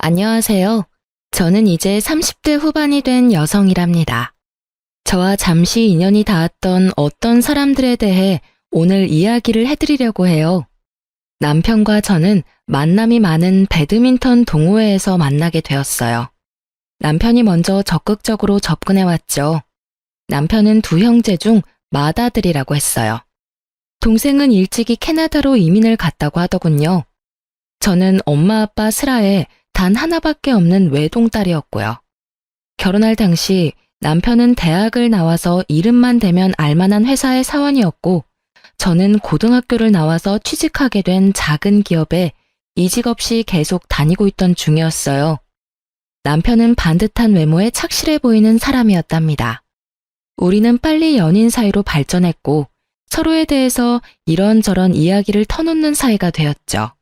안녕하세요. 저는 이제 30대 후반이 된 여성이랍니다. 저와 잠시 인연이 닿았던 어떤 사람들에 대해 오늘 이야기를 해드리려고 해요. 남편과 저는 만남이 많은 배드민턴 동호회에서 만나게 되었어요. 남편이 먼저 적극적으로 접근해왔죠. 남편은 두 형제 중 맏아들이라고 했어요. 동생은 일찍이 캐나다로 이민을 갔다고 하더군요. 저는 엄마 아빠 슬하에 단 하나밖에 없는 외동딸이었고요. 결혼할 당시 남편은 대학을 나와서 이름만 대면 알만한 회사의 사원이었고, 저는 고등학교를 나와서 취직하게 된 작은 기업에 이직 없이 계속 다니고 있던 중이었어요. 남편은 반듯한 외모에 착실해 보이는 사람이었답니다. 우리는 빨리 연인 사이로 발전했고, 서로에 대해서 이런저런 이야기를 터놓는 사이가 되었죠.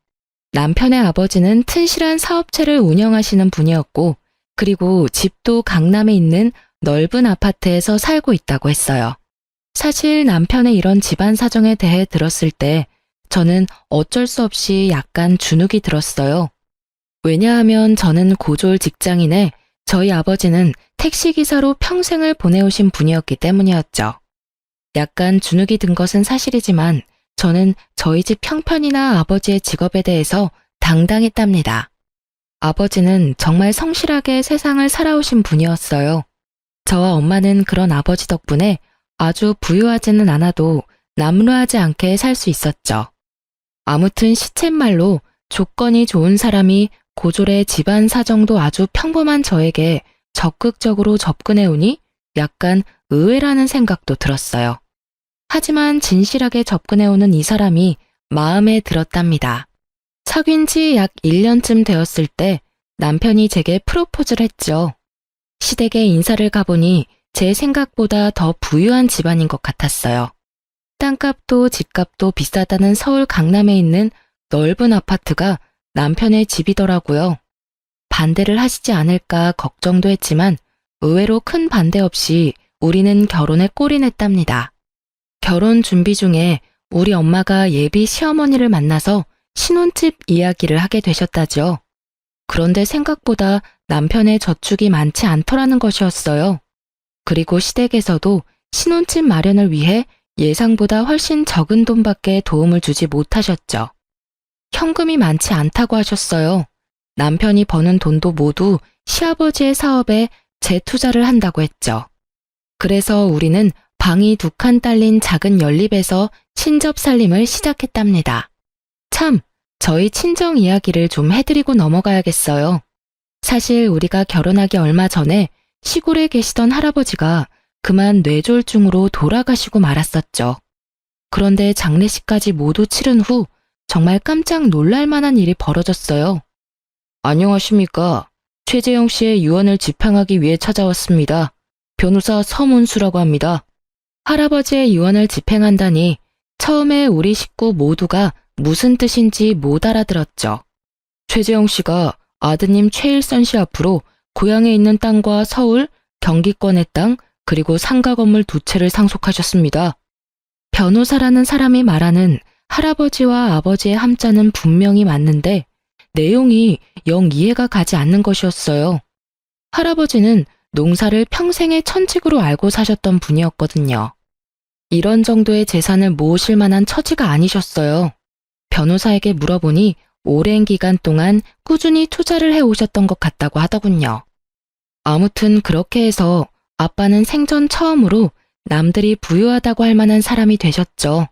남편의 아버지는 튼실한 사업체를 운영하시는 분이었고, 그리고 집도 강남에 있는 넓은 아파트에서 살고 있다고 했어요. 사실 남편의 이런 집안 사정에 대해 들었을 때 저는 어쩔 수 없이 약간 주눅이 들었어요. 왜냐하면 저는 고졸 직장인에 저희 아버지는 택시기사로 평생을 보내오신 분이었기 때문이었죠. 약간 주눅이 든 것은 사실이지만 저는 저희 집 형편이나 아버지의 직업에 대해서 당당했답니다. 아버지는 정말 성실하게 세상을 살아오신 분이었어요. 저와 엄마는 그런 아버지 덕분에 아주 부유하지는 않아도 남루하지 않게 살 수 있었죠. 아무튼 시쳇말로 조건이 좋은 사람이 고졸의 집안 사정도 아주 평범한 저에게 적극적으로 접근해오니 약간 의외라는 생각도 들었어요. 하지만 진실하게 접근해오는 이 사람이 마음에 들었답니다. 사귄 지 약 1년쯤 되었을 때 남편이 제게 프로포즈를 했죠. 시댁에 인사를 가보니 제 생각보다 더 부유한 집안인 것 같았어요. 땅값도 집값도 비싸다는 서울 강남에 있는 넓은 아파트가 남편의 집이더라고요. 반대를 하시지 않을까 걱정도 했지만 의외로 큰 반대 없이 우리는 결혼에 골인했답니다. 결혼 준비 중에 우리 엄마가 예비 시어머니를 만나서 신혼집 이야기를 하게 되셨다죠. 그런데 생각보다 남편의 저축이 많지 않더라는 것이었어요. 그리고 시댁에서도 신혼집 마련을 위해 예상보다 훨씬 적은 돈밖에 도움을 주지 못하셨죠. 현금이 많지 않다고 하셨어요. 남편이 버는 돈도 모두 시아버지의 사업에 재투자를 한다고 했죠. 그래서 우리는 방이 2칸 딸린 작은 연립에서 친접 살림을 시작했답니다. 참, 저희 친정 이야기를 좀 해드리고 넘어가야겠어요. 사실 우리가 결혼하기 얼마 전에 시골에 계시던 할아버지가 그만 뇌졸중으로 돌아가시고 말았었죠. 그런데 장례식까지 모두 치른 후 정말 깜짝 놀랄 만한 일이 벌어졌어요. 안녕하십니까. 최재영 씨의 유언을 집행하기 위해 찾아왔습니다. 변호사 서문수라고 합니다. 할아버지의 유언을 집행한다니 처음에 우리 식구 모두가 무슨 뜻인지 못 알아들었죠. 최재영 씨가 아드님 최일선 씨 앞으로 고향에 있는 땅과 서울, 경기권의 땅, 그리고 상가 건물 2채를 상속하셨습니다. 변호사라는 사람이 말하는 할아버지와 아버지의 함자는 분명히 맞는데 내용이 영 이해가 가지 않는 것이었어요. 할아버지는 농사를 평생의 천직으로 알고 사셨던 분이었거든요. 이런 정도의 재산을 모으실 만한 처지가 아니셨어요. 변호사에게 물어보니 오랜 기간 동안 꾸준히 투자를 해오셨던 것 같다고 하더군요. 아무튼 그렇게 해서 아빠는 생전 처음으로 남들이 부유하다고 할 만한 사람이 되셨죠.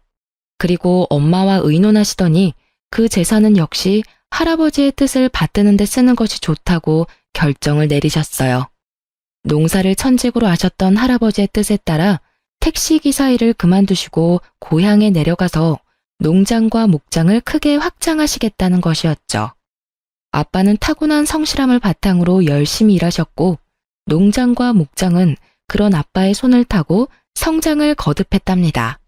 그리고 엄마와 의논하시더니 그 재산은 역시 할아버지의 뜻을 받드는 데 쓰는 것이 좋다고 결정을 내리셨어요. 농사를 천직으로 하셨던 할아버지의 뜻에 따라 택시기사 일을 그만두시고 고향에 내려가서 농장과 목장을 크게 확장하시겠다는 것이었죠. 아빠는 타고난 성실함을 바탕으로 열심히 일하셨고 농장과 목장은 그런 아빠의 손을 타고 성장을 거듭했답니다.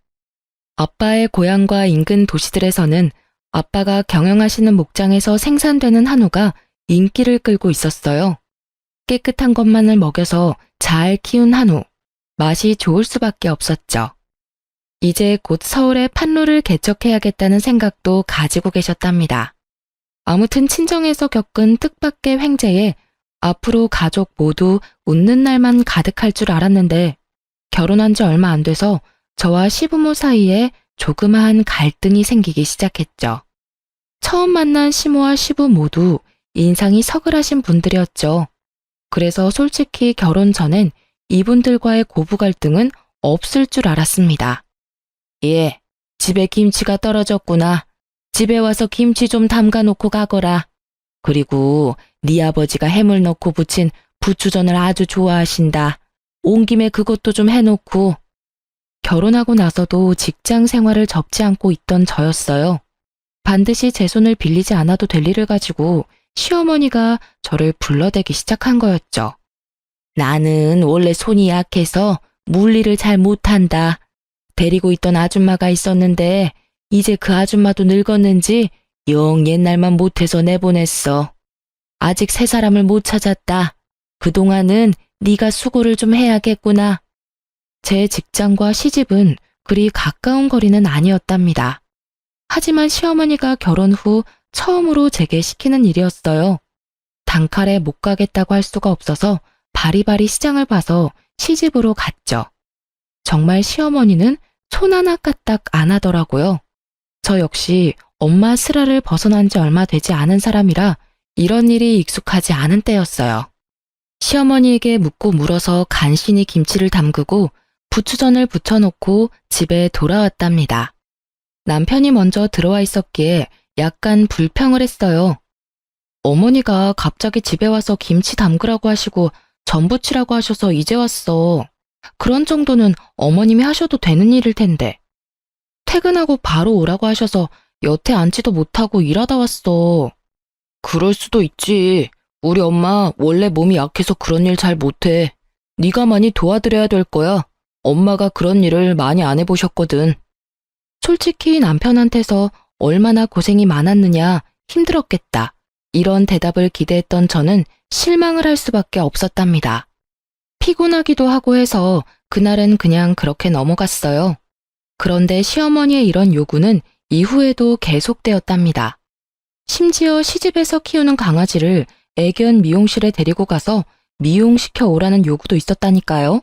아빠의 고향과 인근 도시들에서는 아빠가 경영하시는 목장에서 생산되는 한우가 인기를 끌고 있었어요. 깨끗한 것만을 먹여서 잘 키운 한우, 맛이 좋을 수밖에 없었죠. 이제 곧 서울에 판로를 개척해야겠다는 생각도 가지고 계셨답니다. 아무튼 친정에서 겪은 뜻밖의 횡재에 앞으로 가족 모두 웃는 날만 가득할 줄 알았는데 결혼한 지 얼마 안 돼서 저와 시부모 사이에 조그마한 갈등이 생기기 시작했죠. 처음 만난 시모와 시부 모두 인상이 서글하신 분들이었죠. 그래서 솔직히 결혼 전엔 이분들과의 고부 갈등은 없을 줄 알았습니다. 예, 집에 김치가 떨어졌구나. 집에 와서 김치 좀 담가 놓고 가거라. 그리고 네 아버지가 해물 넣고 부친 부추전을 아주 좋아하신다. 온 김에 그것도 좀 해놓고. 결혼하고 나서도 직장 생활을 접지 않고 있던 저였어요. 반드시 제 손을 빌리지 않아도 될 일을 가지고 시어머니가 저를 불러대기 시작한 거였죠. 나는 원래 손이 약해서 물일을 잘 못한다. 데리고 있던 아줌마가 있었는데 이제 그 아줌마도 늙었는지 영 옛날만 못해서 내보냈어. 아직 새 사람을 못 찾았다. 그동안은 네가 수고를 좀 해야겠구나. 제 직장과 시집은 그리 가까운 거리는 아니었답니다. 하지만 시어머니가 결혼 후 처음으로 제게 시키는 일이었어요. 단칼에 못 가겠다고 할 수가 없어서 바리바리 시장을 봐서 시집으로 갔죠. 정말 시어머니는 손 하나 까딱 안 하더라고요. 저 역시 엄마 슬하를 벗어난 지 얼마 되지 않은 사람이라 이런 일이 익숙하지 않은 때였어요. 시어머니에게 묻고 물어서 간신히 김치를 담그고 부추전을 부쳐놓고 집에 돌아왔답니다. 남편이 먼저 들어와 있었기에 약간 불평을 했어요. 어머니가 갑자기 집에 와서 김치 담그라고 하시고 전 부치라고 하셔서 이제 왔어. 그런 정도는 어머님이 하셔도 되는 일일 텐데. 퇴근하고 바로 오라고 하셔서 여태 앉지도 못하고 일하다 왔어. 그럴 수도 있지. 우리 엄마 원래 몸이 약해서 그런 일 잘 못해. 네가 많이 도와드려야 될 거야. 엄마가 그런 일을 많이 안 해보셨거든. 솔직히 남편한테서 얼마나 고생이 많았느냐, 힘들었겠다. 이런 대답을 기대했던 저는 실망을 할 수밖에 없었답니다. 피곤하기도 하고 해서 그날은 그냥 그렇게 넘어갔어요. 그런데 시어머니의 이런 요구는 이후에도 계속되었답니다. 심지어 시집에서 키우는 강아지를 애견 미용실에 데리고 가서 미용시켜 오라는 요구도 있었다니까요.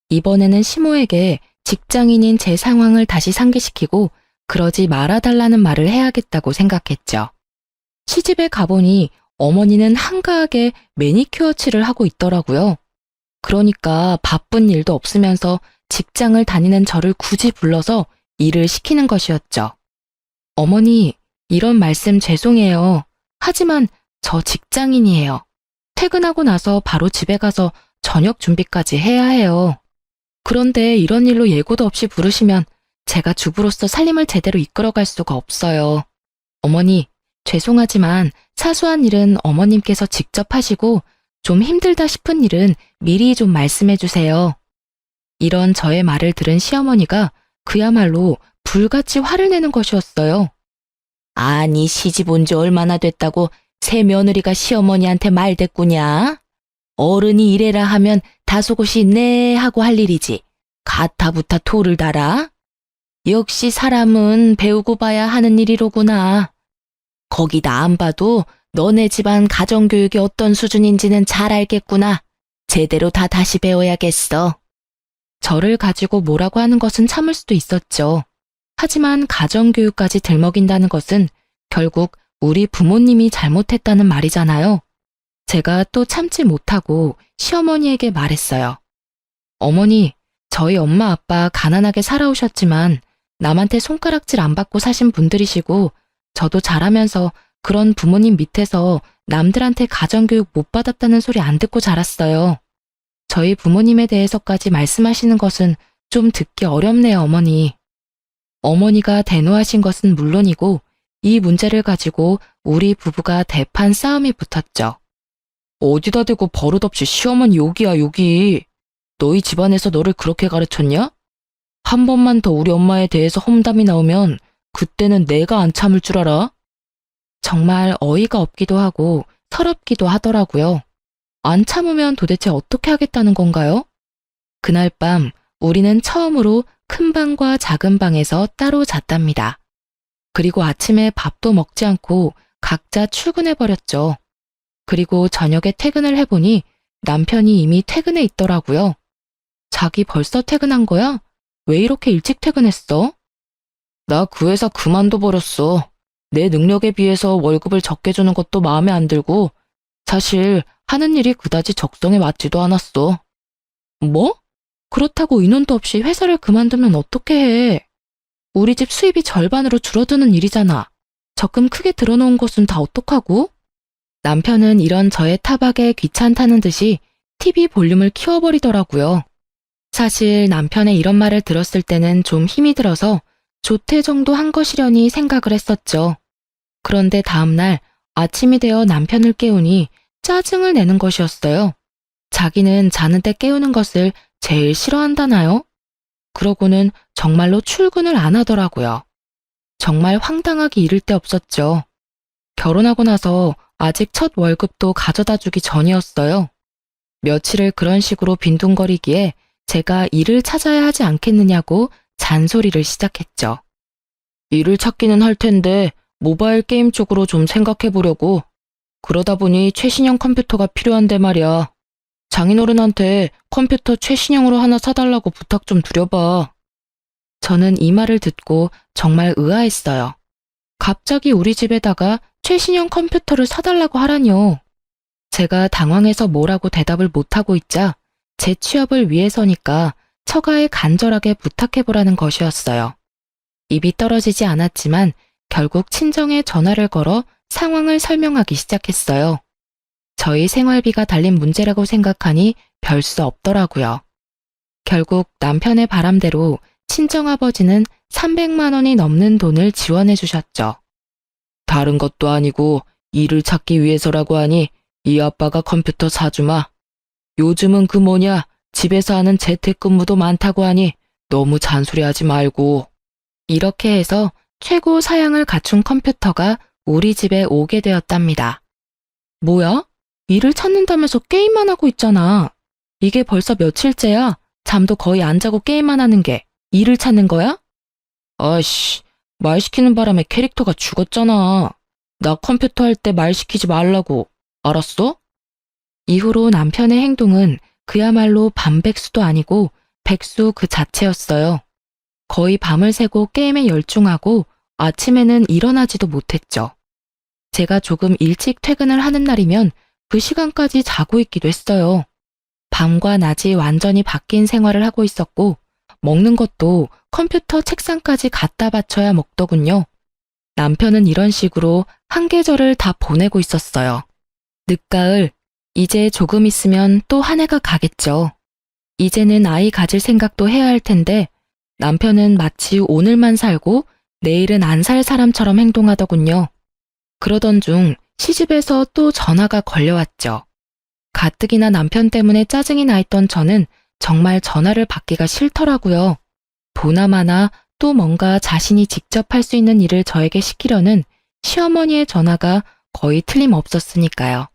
이번에는 시모에게 직장인인 제 상황을 다시 상기시키고 그러지 말아달라는 말을 해야겠다고 생각했죠. 시집에 가보니 어머니는 한가하게 매니큐어 칠을 하고 있더라고요. 그러니까 바쁜 일도 없으면서 직장을 다니는 저를 굳이 불러서 일을 시키는 것이었죠. 어머니, 이런 말씀 죄송해요. 하지만 저 직장인이에요. 퇴근하고 나서 바로 집에 가서 저녁 준비까지 해야 해요. 그런데 이런 일로 예고도 없이 부르시면 제가 주부로서 살림을 제대로 이끌어갈 수가 없어요. 어머니, 죄송하지만 사소한 일은 어머님께서 직접 하시고 좀 힘들다 싶은 일은 미리 좀 말씀해 주세요. 이런 저의 말을 들은 시어머니가 그야말로 불같이 화를 내는 것이었어요. 아니, 시집 온 지 얼마나 됐다고 새 며느리가 시어머니한테 말대꾸냐? 어른이 이래라 하면 다소곳이 네 하고 할 일이지. 가타부타 토를 달아? 역시 사람은 배우고 봐야 하는 일이로구나. 거기다 안 봐도 너네 집안 가정교육이 어떤 수준인지는 잘 알겠구나. 제대로 다 다시 배워야겠어. 저를 가지고 뭐라고 하는 것은 참을 수도 있었죠. 하지만 가정교육까지 들먹인다는 것은 결국 우리 부모님이 잘못했다는 말이잖아요. 제가 또 참지 못하고 시어머니에게 말했어요. 어머니, 저희 엄마 아빠 가난하게 살아오셨지만 남한테 손가락질 안 받고 사신 분들이시고 저도 자라면서 그런 부모님 밑에서 남들한테 가정교육 못 받았다는 소리 안 듣고 자랐어요. 저희 부모님에 대해서까지 말씀하시는 것은 좀 듣기 어렵네요, 어머니. 어머니가 대노하신 것은 물론이고 이 문제를 가지고 우리 부부가 대판 싸움이 붙었죠. 어디다 대고 버릇없이 시어머니 욕이야, 욕이. 너희 집안에서 너를 그렇게 가르쳤냐? 한 번만 더 우리 엄마에 대해서 험담이 나오면 그때는 내가 안 참을 줄 알아? 정말 어이가 없기도 하고 서럽기도 하더라고요. 안 참으면 도대체 어떻게 하겠다는 건가요? 그날 밤 우리는 처음으로 큰 방과 작은 방에서 따로 잤답니다. 그리고 아침에 밥도 먹지 않고 각자 출근해버렸죠. 그리고 저녁에 퇴근을 해보니 남편이 이미 퇴근해 있더라고요. 자기 벌써 퇴근한 거야? 왜 이렇게 일찍 퇴근했어? 나 그 회사 그만둬버렸어. 내 능력에 비해서 월급을 적게 주는 것도 마음에 안 들고 사실 하는 일이 그다지 적성에 맞지도 않았어. 뭐? 그렇다고 인원도 없이 회사를 그만두면 어떻게 해? 우리 집 수입이 절반으로 줄어드는 일이잖아. 적금 크게 들어놓은 것은 다 어떡하고? 남편은 이런 저의 타박에 귀찮다는 듯이 TV 볼륨을 키워버리더라고요. 사실 남편의 이런 말을 들었을 때는 좀 힘이 들어서 조퇴 정도 한 것이려니 생각을 했었죠. 그런데 다음날 아침이 되어 남편을 깨우니 짜증을 내는 것이었어요. 자기는 자는데 깨우는 것을 제일 싫어한다나요? 그러고는 정말로 출근을 안 하더라고요. 정말 황당하기 이를 데 없었죠. 결혼하고 나서 아직 첫 월급도 가져다 주기 전이었어요. 며칠을 그런 식으로 빈둥거리기에 제가 일을 찾아야 하지 않겠느냐고 잔소리를 시작했죠. 일을 찾기는 할 텐데 모바일 게임 쪽으로 좀 생각해 보려고. 그러다 보니 최신형 컴퓨터가 필요한데 말이야. 장인어른한테 컴퓨터 최신형으로 하나 사달라고 부탁 좀 드려봐. 저는 이 말을 듣고 정말 의아했어요. 갑자기 우리 집에다가 최신형 컴퓨터를 사달라고 하라니요. 제가 당황해서 뭐라고 대답을 못하고 있자 제 취업을 위해서니까 처가에 간절하게 부탁해보라는 것이었어요. 입이 떨어지지 않았지만 결국 친정에 전화를 걸어 상황을 설명하기 시작했어요. 저희 생활비가 달린 문제라고 생각하니 별 수 없더라고요. 결국 남편의 바람대로 친정아버지는 300만 원이 넘는 돈을 지원해 주셨죠. 다른 것도 아니고 일을 찾기 위해서라고 하니 이 아빠가 컴퓨터 사주마. 요즘은 그 뭐냐 집에서 하는 재택근무도 많다고 하니 너무 잔소리하지 말고. 이렇게 해서 최고 사양을 갖춘 컴퓨터가 우리 집에 오게 되었답니다. 뭐야? 일을 찾는다면서 게임만 하고 있잖아. 이게 벌써 며칠째야. 잠도 거의 안 자고 게임만 하는 게 일을 찾는 거야? 아이씨, 말 시키는 바람에 캐릭터가 죽었잖아. 나 컴퓨터 할 때 말 시키지 말라고. 알았어? 이후로 남편의 행동은 그야말로 반백수도 아니고 백수 그 자체였어요. 거의 밤을 새고 게임에 열중하고 아침에는 일어나지도 못했죠. 제가 조금 일찍 퇴근을 하는 날이면 그 시간까지 자고 있기도 했어요. 밤과 낮이 완전히 바뀐 생활을 하고 있었고 먹는 것도 컴퓨터 책상까지 갖다 바쳐야 먹더군요. 남편은 이런 식으로 한 계절을 다 보내고 있었어요. 늦가을, 이제 조금 있으면 또 한 해가 가겠죠. 이제는 아이 가질 생각도 해야 할 텐데 남편은 마치 오늘만 살고 내일은 안 살 사람처럼 행동하더군요. 그러던 중 시집에서 또 전화가 걸려왔죠. 가뜩이나 남편 때문에 짜증이 나 있던 저는 정말 전화를 받기가 싫더라고요. 보나마나 또 뭔가 자신이 직접 할 수 있는 일을 저에게 시키려는 시어머니의 전화가 거의 틀림없었으니까요.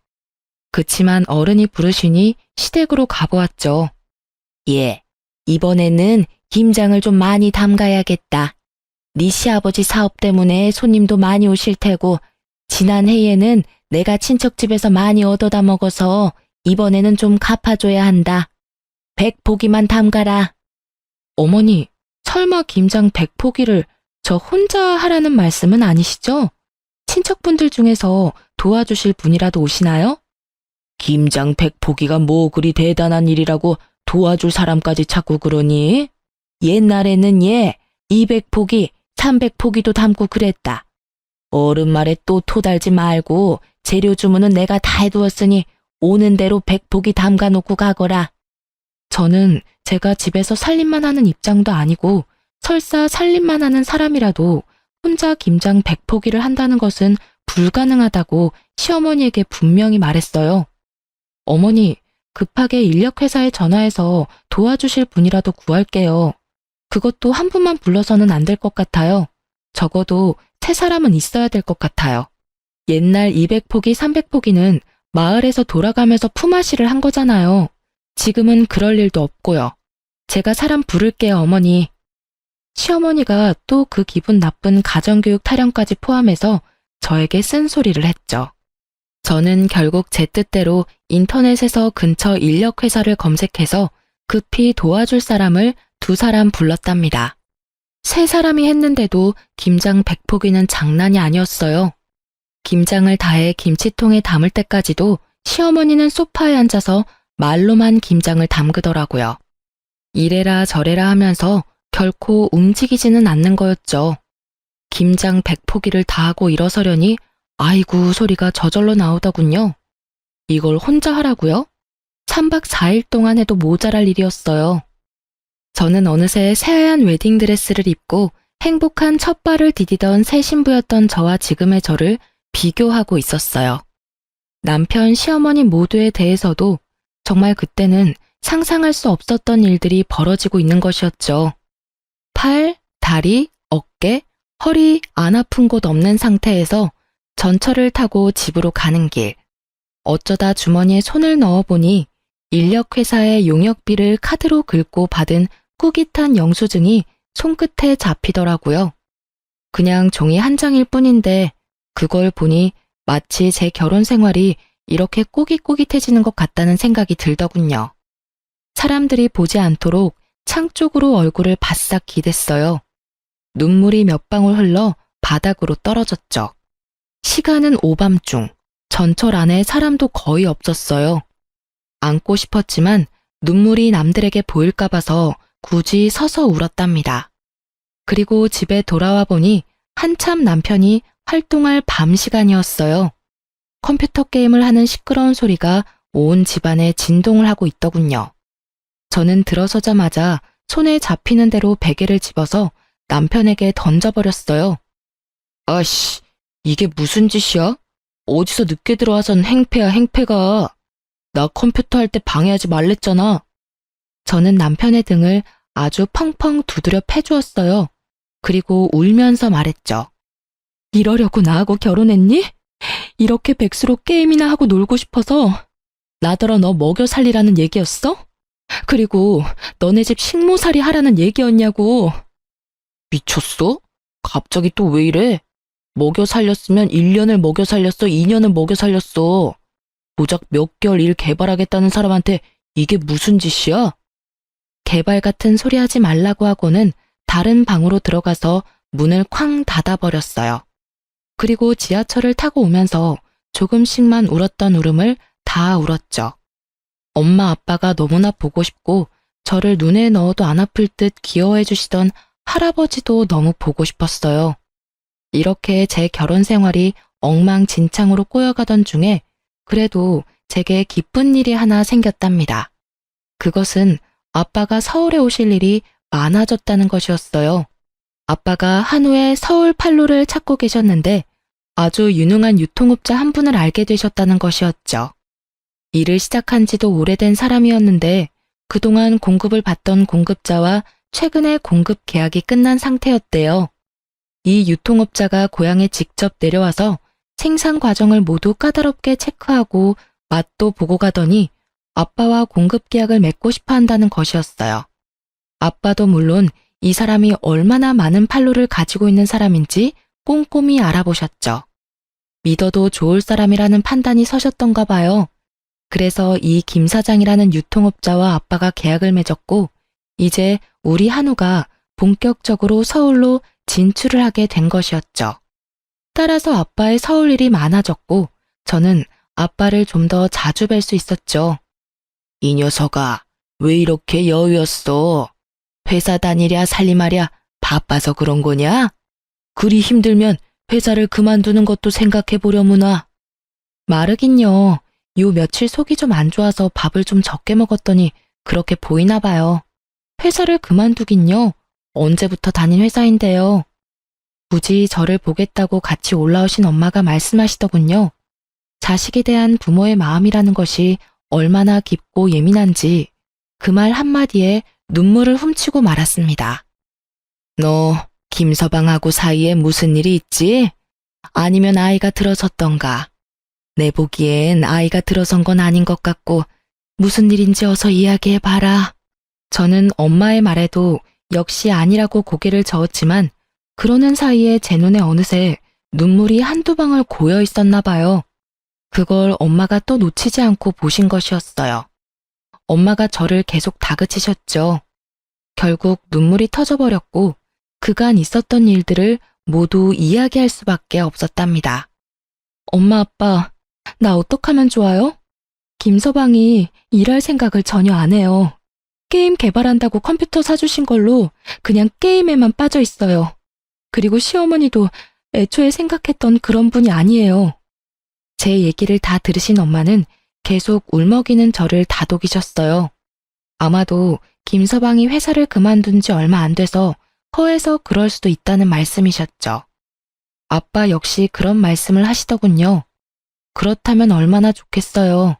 그치만 어른이 부르시니 시댁으로 가보았죠. 예, 이번에는 김장을 좀 많이 담가야겠다. 네 시아버지 사업 때문에 손님도 많이 오실 테고 지난 해에는 내가 친척집에서 많이 얻어다 먹어서 이번에는 좀 갚아줘야 한다. 100포기만 담가라. 어머니, 설마 김장 100포기를 저 혼자 하라는 말씀은 아니시죠? 친척분들 중에서 도와주실 분이라도 오시나요? 김장 100포기가 뭐 그리 대단한 일이라고 도와줄 사람까지 찾고 그러니? 옛날에는 200포기, 300포기도 담고 그랬다. 어른 말에 또 토달지 말고 재료 주문은 내가 다 해두었으니 오는 대로 100포기 담가놓고 가거라. 저는 제가 집에서 살림만 하는 입장도 아니고 설사 살림만 하는 사람이라도 혼자 김장 100포기를 한다는 것은 불가능하다고 시어머니에게 분명히 말했어요. 어머니, 급하게 인력회사에 전화해서 도와주실 분이라도 구할게요. 그것도 한 분만 불러서는 안 될 것 같아요. 적어도 세 사람은 있어야 될 것 같아요. 옛날 200포기, 300포기는 마을에서 돌아가면서 품앗이를 한 거잖아요. 지금은 그럴 일도 없고요. 제가 사람 부를게요, 어머니. 시어머니가 또 그 기분 나쁜 가정교육 타령까지 포함해서 저에게 쓴소리를 했죠. 저는 결국 제 뜻대로 인터넷에서 근처 인력회사를 검색해서 급히 도와줄 사람을 2사람 불렀답니다. 3사람이 했는데도 김장 100포기는 장난이 아니었어요. 김장을 다해 김치통에 담을 때까지도 시어머니는 소파에 앉아서 말로만 김장을 담그더라고요. 이래라 저래라 하면서 결코 움직이지는 않는 거였죠. 김장 100포기를 다 하고 일어서려니 아이고 소리가 저절로 나오더군요. 이걸 혼자 하라고요? 3박 4일 동안 해도 모자랄 일이었어요. 저는 어느새 새하얀 웨딩드레스를 입고 행복한 첫 발을 디디던 새 신부였던 저와 지금의 저를 비교하고 있었어요. 남편, 시어머니 모두에 대해서도 정말 그때는 상상할 수 없었던 일들이 벌어지고 있는 것이었죠. 팔, 다리, 어깨, 허리 안 아픈 곳 없는 상태에서 전철을 타고 집으로 가는 길. 어쩌다 주머니에 손을 넣어보니 인력회사의 용역비를 카드로 긁고 받은 꾸깃한 영수증이 손끝에 잡히더라고요. 그냥 종이 한 장일 뿐인데 그걸 보니 마치 제 결혼 생활이 이렇게 꼬깃꼬깃해지는 것 같다는 생각이 들더군요. 사람들이 보지 않도록 창 쪽으로 얼굴을 바싹 기댔어요. 눈물이 몇 방울 흘러 바닥으로 떨어졌죠. 시간은 오밤중, 전철 안에 사람도 거의 없었어요. 안고 싶었지만 눈물이 남들에게 보일까 봐서 굳이 서서 울었답니다. 그리고 집에 돌아와 보니 한참 남편이 활동할 밤 시간이었어요. 컴퓨터 게임을 하는 시끄러운 소리가 온 집안에 진동을 하고 있더군요. 저는 들어서자마자 손에 잡히는 대로 베개를 집어서 남편에게 던져버렸어요. 아씨, 이게 무슨 짓이야? 어디서 늦게 들어와선 행패야 행패가. 나 컴퓨터 할 때 방해하지 말랬잖아. 저는 남편의 등을 아주 펑펑 두드려 패주었어요. 그리고 울면서 말했죠. 이러려고 나하고 결혼했니? 이렇게 백수로 게임이나 하고 놀고 싶어서 나더러 너 먹여 살리라는 얘기였어? 그리고 너네 집 식모살이 하라는 얘기였냐고. 미쳤어? 갑자기 또 왜 이래? 먹여 살렸으면 1년을 먹여 살렸어, 2년을 먹여 살렸어. 고작 몇 개월 일 개발하겠다는 사람한테 이게 무슨 짓이야? 개발 같은 소리 하지 말라고 하고는 다른 방으로 들어가서 문을 쾅 닫아버렸어요. 그리고 지하철을 타고 오면서 조금씩만 울었던 울음을 다 울었죠. 엄마 아빠가 너무나 보고 싶고 저를 눈에 넣어도 안 아플 듯 귀여워해 주시던 할아버지도 너무 보고 싶었어요. 이렇게 제 결혼 생활이 엉망진창으로 꼬여가던 중에 그래도 제게 기쁜 일이 하나 생겼답니다. 그것은 아빠가 서울에 오실 일이 많아졌다는 것이었어요. 아빠가 한우에 서울 판로를 찾고 계셨는데 아주 유능한 유통업자 한 분을 알게 되셨다는 것이었죠. 일을 시작한 지도 오래된 사람이었는데 그동안 공급을 받던 공급자와 최근에 공급 계약이 끝난 상태였대요. 이 유통업자가 고향에 직접 내려와서 생산 과정을 모두 까다롭게 체크하고 맛도 보고 가더니 아빠와 공급 계약을 맺고 싶어 한다는 것이었어요. 아빠도 물론 이 사람이 얼마나 많은 판로를 가지고 있는 사람인지 꼼꼼히 알아보셨죠. 믿어도 좋을 사람이라는 판단이 서셨던가 봐요. 그래서 이 김 사장이라는 유통업자와 아빠가 계약을 맺었고 이제 우리 한우가 본격적으로 서울로 진출을 하게 된 것이었죠. 따라서 아빠의 서울 일이 많아졌고 저는 아빠를 좀 더 자주 뵐 수 있었죠. 이 녀석아, 왜 이렇게 여유였어? 회사 다니랴 살림하랴 바빠서 그런 거냐? 그리 힘들면 회사를 그만두는 것도 생각해 보려무나. 마르긴요. 요 며칠 속이 좀 안 좋아서 밥을 좀 적게 먹었더니 그렇게 보이나 봐요. 회사를 그만두긴요. 언제부터 다닌 회사인데요. 굳이 저를 보겠다고 같이 올라오신 엄마가 말씀하시더군요. 자식에 대한 부모의 마음이라는 것이 얼마나 깊고 예민한지 그 말 한마디에 눈물을 훔치고 말았습니다. 너 김서방하고 사이에 무슨 일이 있지? 아니면 아이가 들어섰던가? 내 보기엔 아이가 들어선 건 아닌 것 같고 무슨 일인지 어서 이야기해봐라. 저는 엄마의 말에도 역시 아니라고 고개를 저었지만 그러는 사이에 제 눈에 어느새 눈물이 한두 방울 고여 있었나 봐요. 그걸 엄마가 또 놓치지 않고 보신 것이었어요. 엄마가 저를 계속 다그치셨죠. 결국 눈물이 터져버렸고 그간 있었던 일들을 모두 이야기할 수밖에 없었답니다. 엄마, 아빠, 나 어떡하면 좋아요? 김서방이 일할 생각을 전혀 안 해요. 게임 개발한다고 컴퓨터 사주신 걸로 그냥 게임에만 빠져 있어요. 그리고 시어머니도 애초에 생각했던 그런 분이 아니에요. 제 얘기를 다 들으신 엄마는 계속 울먹이는 저를 다독이셨어요. 아마도 김서방이 회사를 그만둔 지 얼마 안 돼서 허해서 그럴 수도 있다는 말씀이셨죠. 아빠 역시 그런 말씀을 하시더군요. 그렇다면 얼마나 좋겠어요.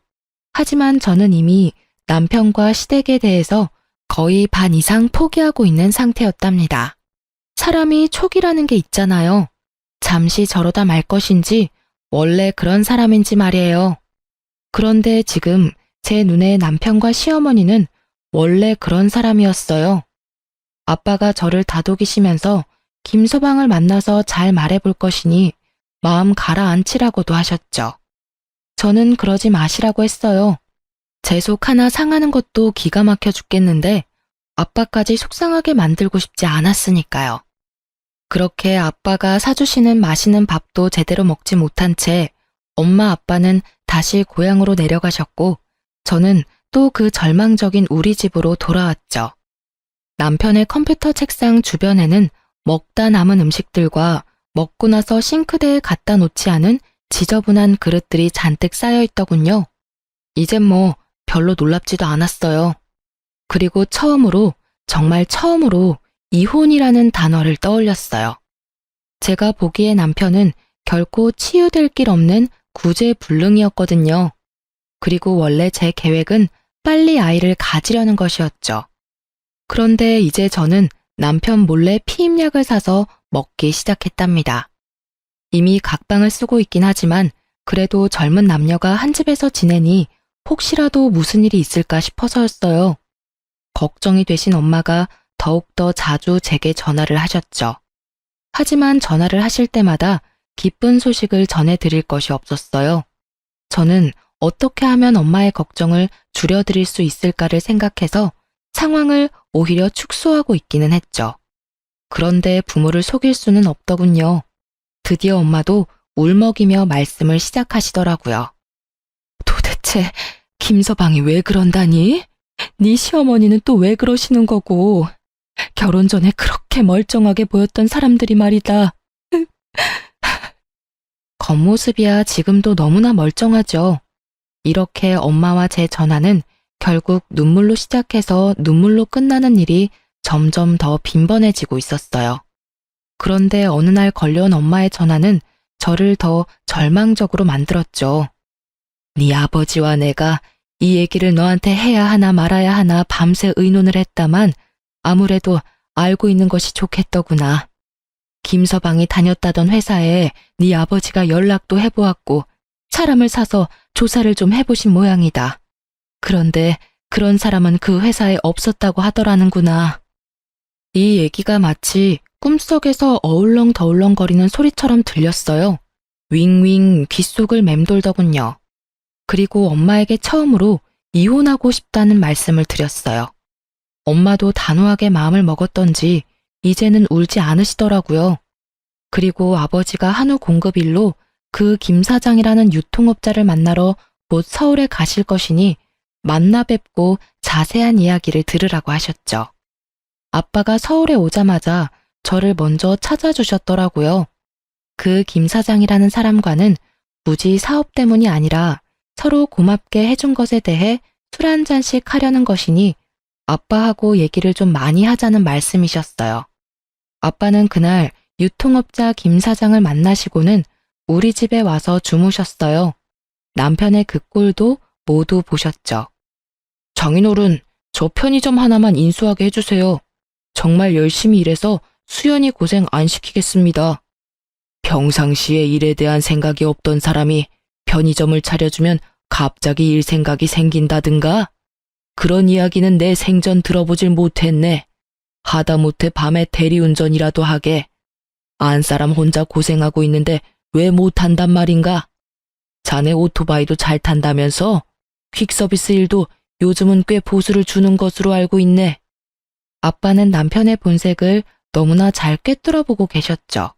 하지만 저는 이미 남편과 시댁에 대해서 거의 반 이상 포기하고 있는 상태였답니다. 사람이 촉이라는 게 있잖아요. 잠시 저러다 말 것인지 원래 그런 사람인지 말이에요. 그런데 지금 제 눈에 남편과 시어머니는 원래 그런 사람이었어요. 아빠가 저를 다독이시면서 김서방을 만나서 잘 말해볼 것이니 마음 가라앉히라고도 하셨죠. 저는 그러지 마시라고 했어요. 제 속 하나 상하는 것도 기가 막혀 죽겠는데 아빠까지 속상하게 만들고 싶지 않았으니까요. 그렇게 아빠가 사주시는 맛있는 밥도 제대로 먹지 못한 채 엄마 아빠는 다시 고향으로 내려가셨고 저는 또 그 절망적인 우리 집으로 돌아왔죠. 남편의 컴퓨터 책상 주변에는 먹다 남은 음식들과 먹고 나서 싱크대에 갖다 놓지 않은 지저분한 그릇들이 잔뜩 쌓여 있더군요. 이젠 뭐 별로 놀랍지도 않았어요. 그리고 처음으로, 정말 처음으로 이혼이라는 단어를 떠올렸어요. 제가 보기에 남편은 결코 치유될 길 없는 구제불능이었거든요. 그리고 원래 제 계획은 빨리 아이를 가지려는 것이었죠. 그런데 이제 저는 남편 몰래 피임약을 사서 먹기 시작했답니다. 이미 각방을 쓰고 있긴 하지만 그래도 젊은 남녀가 한 집에서 지내니 혹시라도 무슨 일이 있을까 싶어서였어요. 걱정이 되신 엄마가 더욱더 자주 제게 전화를 하셨죠. 하지만 전화를 하실 때마다 기쁜 소식을 전해드릴 것이 없었어요. 저는 어떻게 하면 엄마의 걱정을 줄여드릴 수 있을까를 생각해서 상황을 오히려 축소하고 있기는 했죠. 그런데 부모를 속일 수는 없더군요. 드디어 엄마도 울먹이며 말씀을 시작하시더라고요. 도대체 김서방이 왜 그런다니? 네 시어머니는 또 왜 그러시는 거고? 결혼 전에 그렇게 멀쩡하게 보였던 사람들이 말이다. 겉모습이야 지금도 너무나 멀쩡하죠. 이렇게 엄마와 제 전화는 결국 눈물로 시작해서 눈물로 끝나는 일이 점점 더 빈번해지고 있었어요. 그런데 어느 날 걸려온 엄마의 전화는 저를 더 절망적으로 만들었죠. 네 아버지와 내가 이 얘기를 너한테 해야 하나 말아야 하나 밤새 의논을 했다만 아무래도 알고 있는 것이 좋겠더구나. 김서방이 다녔다던 회사에 네 아버지가 연락도 해보았고 사람을 사서 조사를 좀 해보신 모양이다. 그런데 그런 사람은 그 회사에 없었다고 하더라는구나. 이 얘기가 마치 꿈속에서 어울렁더울렁거리는 소리처럼 들렸어요. 윙윙 귓속을 맴돌더군요. 그리고 엄마에게 처음으로 이혼하고 싶다는 말씀을 드렸어요. 엄마도 단호하게 마음을 먹었던지 이제는 울지 않으시더라고요. 그리고 아버지가 한우 공급일로 그 김 사장이라는 유통업자를 만나러 곧 서울에 가실 것이니 만나 뵙고 자세한 이야기를 들으라고 하셨죠. 아빠가 서울에 오자마자 저를 먼저 찾아주셨더라고요. 그 김 사장이라는 사람과는 굳이 사업 때문이 아니라 서로 고맙게 해준 것에 대해 술 한 잔씩 하려는 것이니 아빠하고 얘기를 좀 많이 하자는 말씀이셨어요. 아빠는 그날 유통업자 김 사장을 만나시고는 우리 집에 와서 주무셨어요. 남편의 그 꼴도 모두 보셨죠. 장인어른, 저 편의점 하나만 인수하게 해주세요. 정말 열심히 일해서 수연이 고생 안 시키겠습니다. 평상시에 일에 대한 생각이 없던 사람이 편의점을 차려주면 갑자기 일 생각이 생긴다든가? 그런 이야기는 내 생전 들어보질 못했네. 하다못해 밤에 대리운전이라도 하게. 안 사람 혼자 고생하고 있는데 왜 못한단 말인가? 자네 오토바이도 잘 탄다면서? 퀵서비스 일도 요즘은 꽤 보수를 주는 것으로 알고 있네. 아빠는 남편의 본색을 너무나 잘 꿰뚫어보고 계셨죠.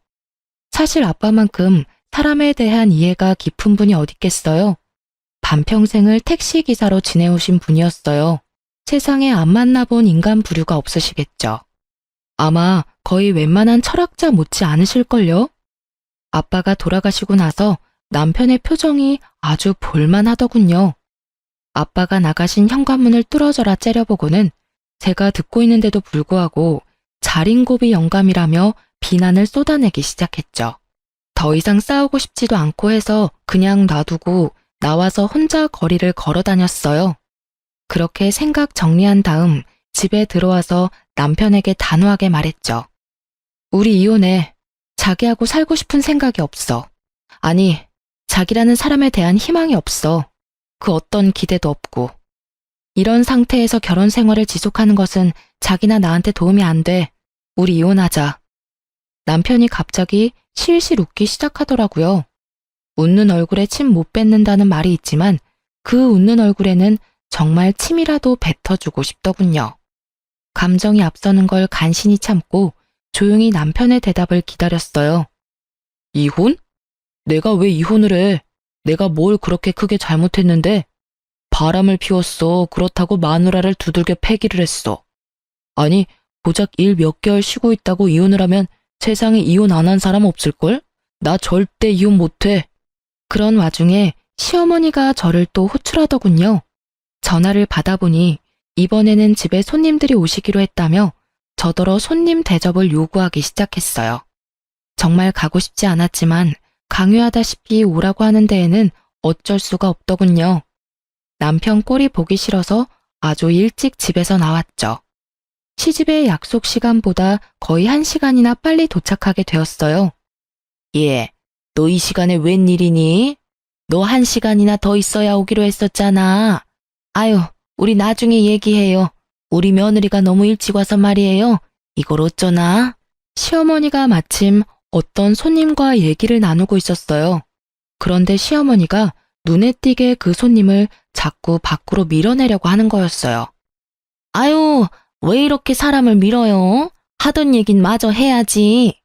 사실 아빠만큼 사람에 대한 이해가 깊은 분이 어딨겠어요. 반평생을 택시기사로 지내오신 분이었어요. 세상에 안 만나본 인간 부류가 없으시겠죠. 아마 거의 웬만한 철학자 못지 않으실걸요? 아빠가 돌아가시고 나서 남편의 표정이 아주 볼만하더군요. 아빠가 나가신 현관문을 뚫어져라 째려보고는 제가 듣고 있는데도 불구하고 자린고비 영감이라며 비난을 쏟아내기 시작했죠. 더 이상 싸우고 싶지도 않고 해서 그냥 놔두고 나와서 혼자 거리를 걸어 다녔어요. 그렇게 생각 정리한 다음 집에 들어와서 남편에게 단호하게 말했죠. 우리 이혼해. 자기하고 살고 싶은 생각이 없어. 아니, 자기라는 사람에 대한 희망이 없어. 그 어떤 기대도 없고. 이런 상태에서 결혼 생활을 지속하는 것은 자기나 나한테 도움이 안 돼. 우리 이혼하자. 남편이 갑자기 실실 웃기 시작하더라고요. 웃는 얼굴에 침 못 뱉는다는 말이 있지만 그 웃는 얼굴에는 정말 침이라도 뱉어주고 싶더군요. 감정이 앞서는 걸 간신히 참고 조용히 남편의 대답을 기다렸어요. 이혼? 내가 왜 이혼을 해? 내가 뭘 그렇게 크게 잘못했는데? 바람을 피웠어. 그렇다고 마누라를 두들겨 패기를 했어. 아니, 고작 일 몇 개월 쉬고 있다고 이혼을 하면 세상에 이혼 안 한 사람 없을걸? 나 절대 이혼 못해. 그런 와중에 시어머니가 저를 또 호출하더군요. 전화를 받아보니 이번에는 집에 손님들이 오시기로 했다며 저더러 손님 대접을 요구하기 시작했어요. 정말 가고 싶지 않았지만 강요하다시피 오라고 하는 데에는 어쩔 수가 없더군요. 남편 꼴이 보기 싫어서 아주 일찍 집에서 나왔죠. 시집의 약속 시간보다 거의 1시간이나 빨리 도착하게 되었어요. 예, 너 이 시간에 웬일이니? 너 1시간이나 더 있어야 오기로 했었잖아. 아유, 우리 나중에 얘기해요. 우리 며느리가 너무 일찍 와서 말이에요. 이걸 어쩌나? 시어머니가 마침 어떤 손님과 얘기를 나누고 있었어요. 그런데 시어머니가 눈에 띄게 그 손님을 자꾸 밖으로 밀어내려고 하는 거였어요. 아유, 왜 이렇게 사람을 밀어요? 하던 얘긴 마저 해야지.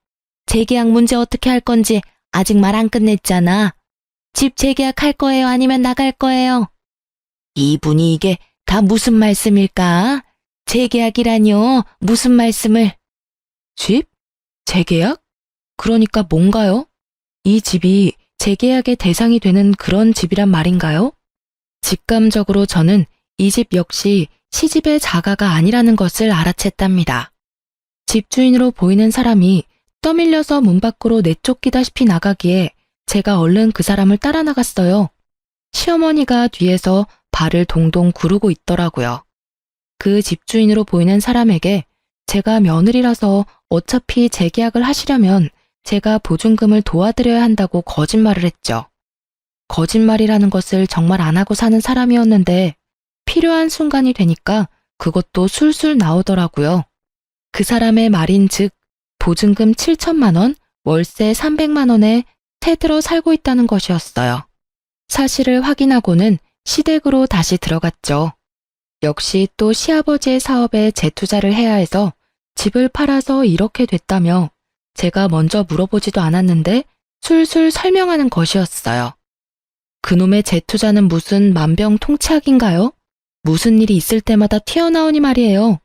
재계약 문제 어떻게 할 건지 아직 말 안 끝냈잖아. 집 재계약할 거예요? 아니면 나갈 거예요? 이분이 이게 다 무슨 말씀일까? 재계약이라뇨? 무슨 말씀을? 집? 재계약? 그러니까 뭔가요? 이 집이 재계약의 대상이 되는 그런 집이란 말인가요? 직감적으로 저는 이 집 역시 시집의 자가가 아니라는 것을 알아챘답니다. 집주인으로 보이는 사람이 떠밀려서 문 밖으로 내쫓기다시피 나가기에 제가 얼른 그 사람을 따라 나갔어요. 시어머니가 뒤에서 발을 동동 구르고 있더라고요. 그 집주인으로 보이는 사람에게 제가 며느리라서 어차피 재계약을 하시려면 제가 보증금을 도와드려야 한다고 거짓말을 했죠. 거짓말이라는 것을 정말 안 하고 사는 사람이었는데 필요한 순간이 되니까 그것도 술술 나오더라고요. 그 사람의 말인즉 보증금 7천만 원, 월세 300만 원에 새들어 살고 있다는 것이었어요. 사실을 확인하고는 시댁으로 다시 들어갔죠. 역시 또 시아버지의 사업에 재투자를 해야 해서 집을 팔아서 이렇게 됐다며 제가 먼저 물어보지도 않았는데 술술 설명하는 것이었어요. 그놈의 재투자는 무슨 만병통치약인가요? 무슨 일이 있을 때마다 튀어나오니 말이에요.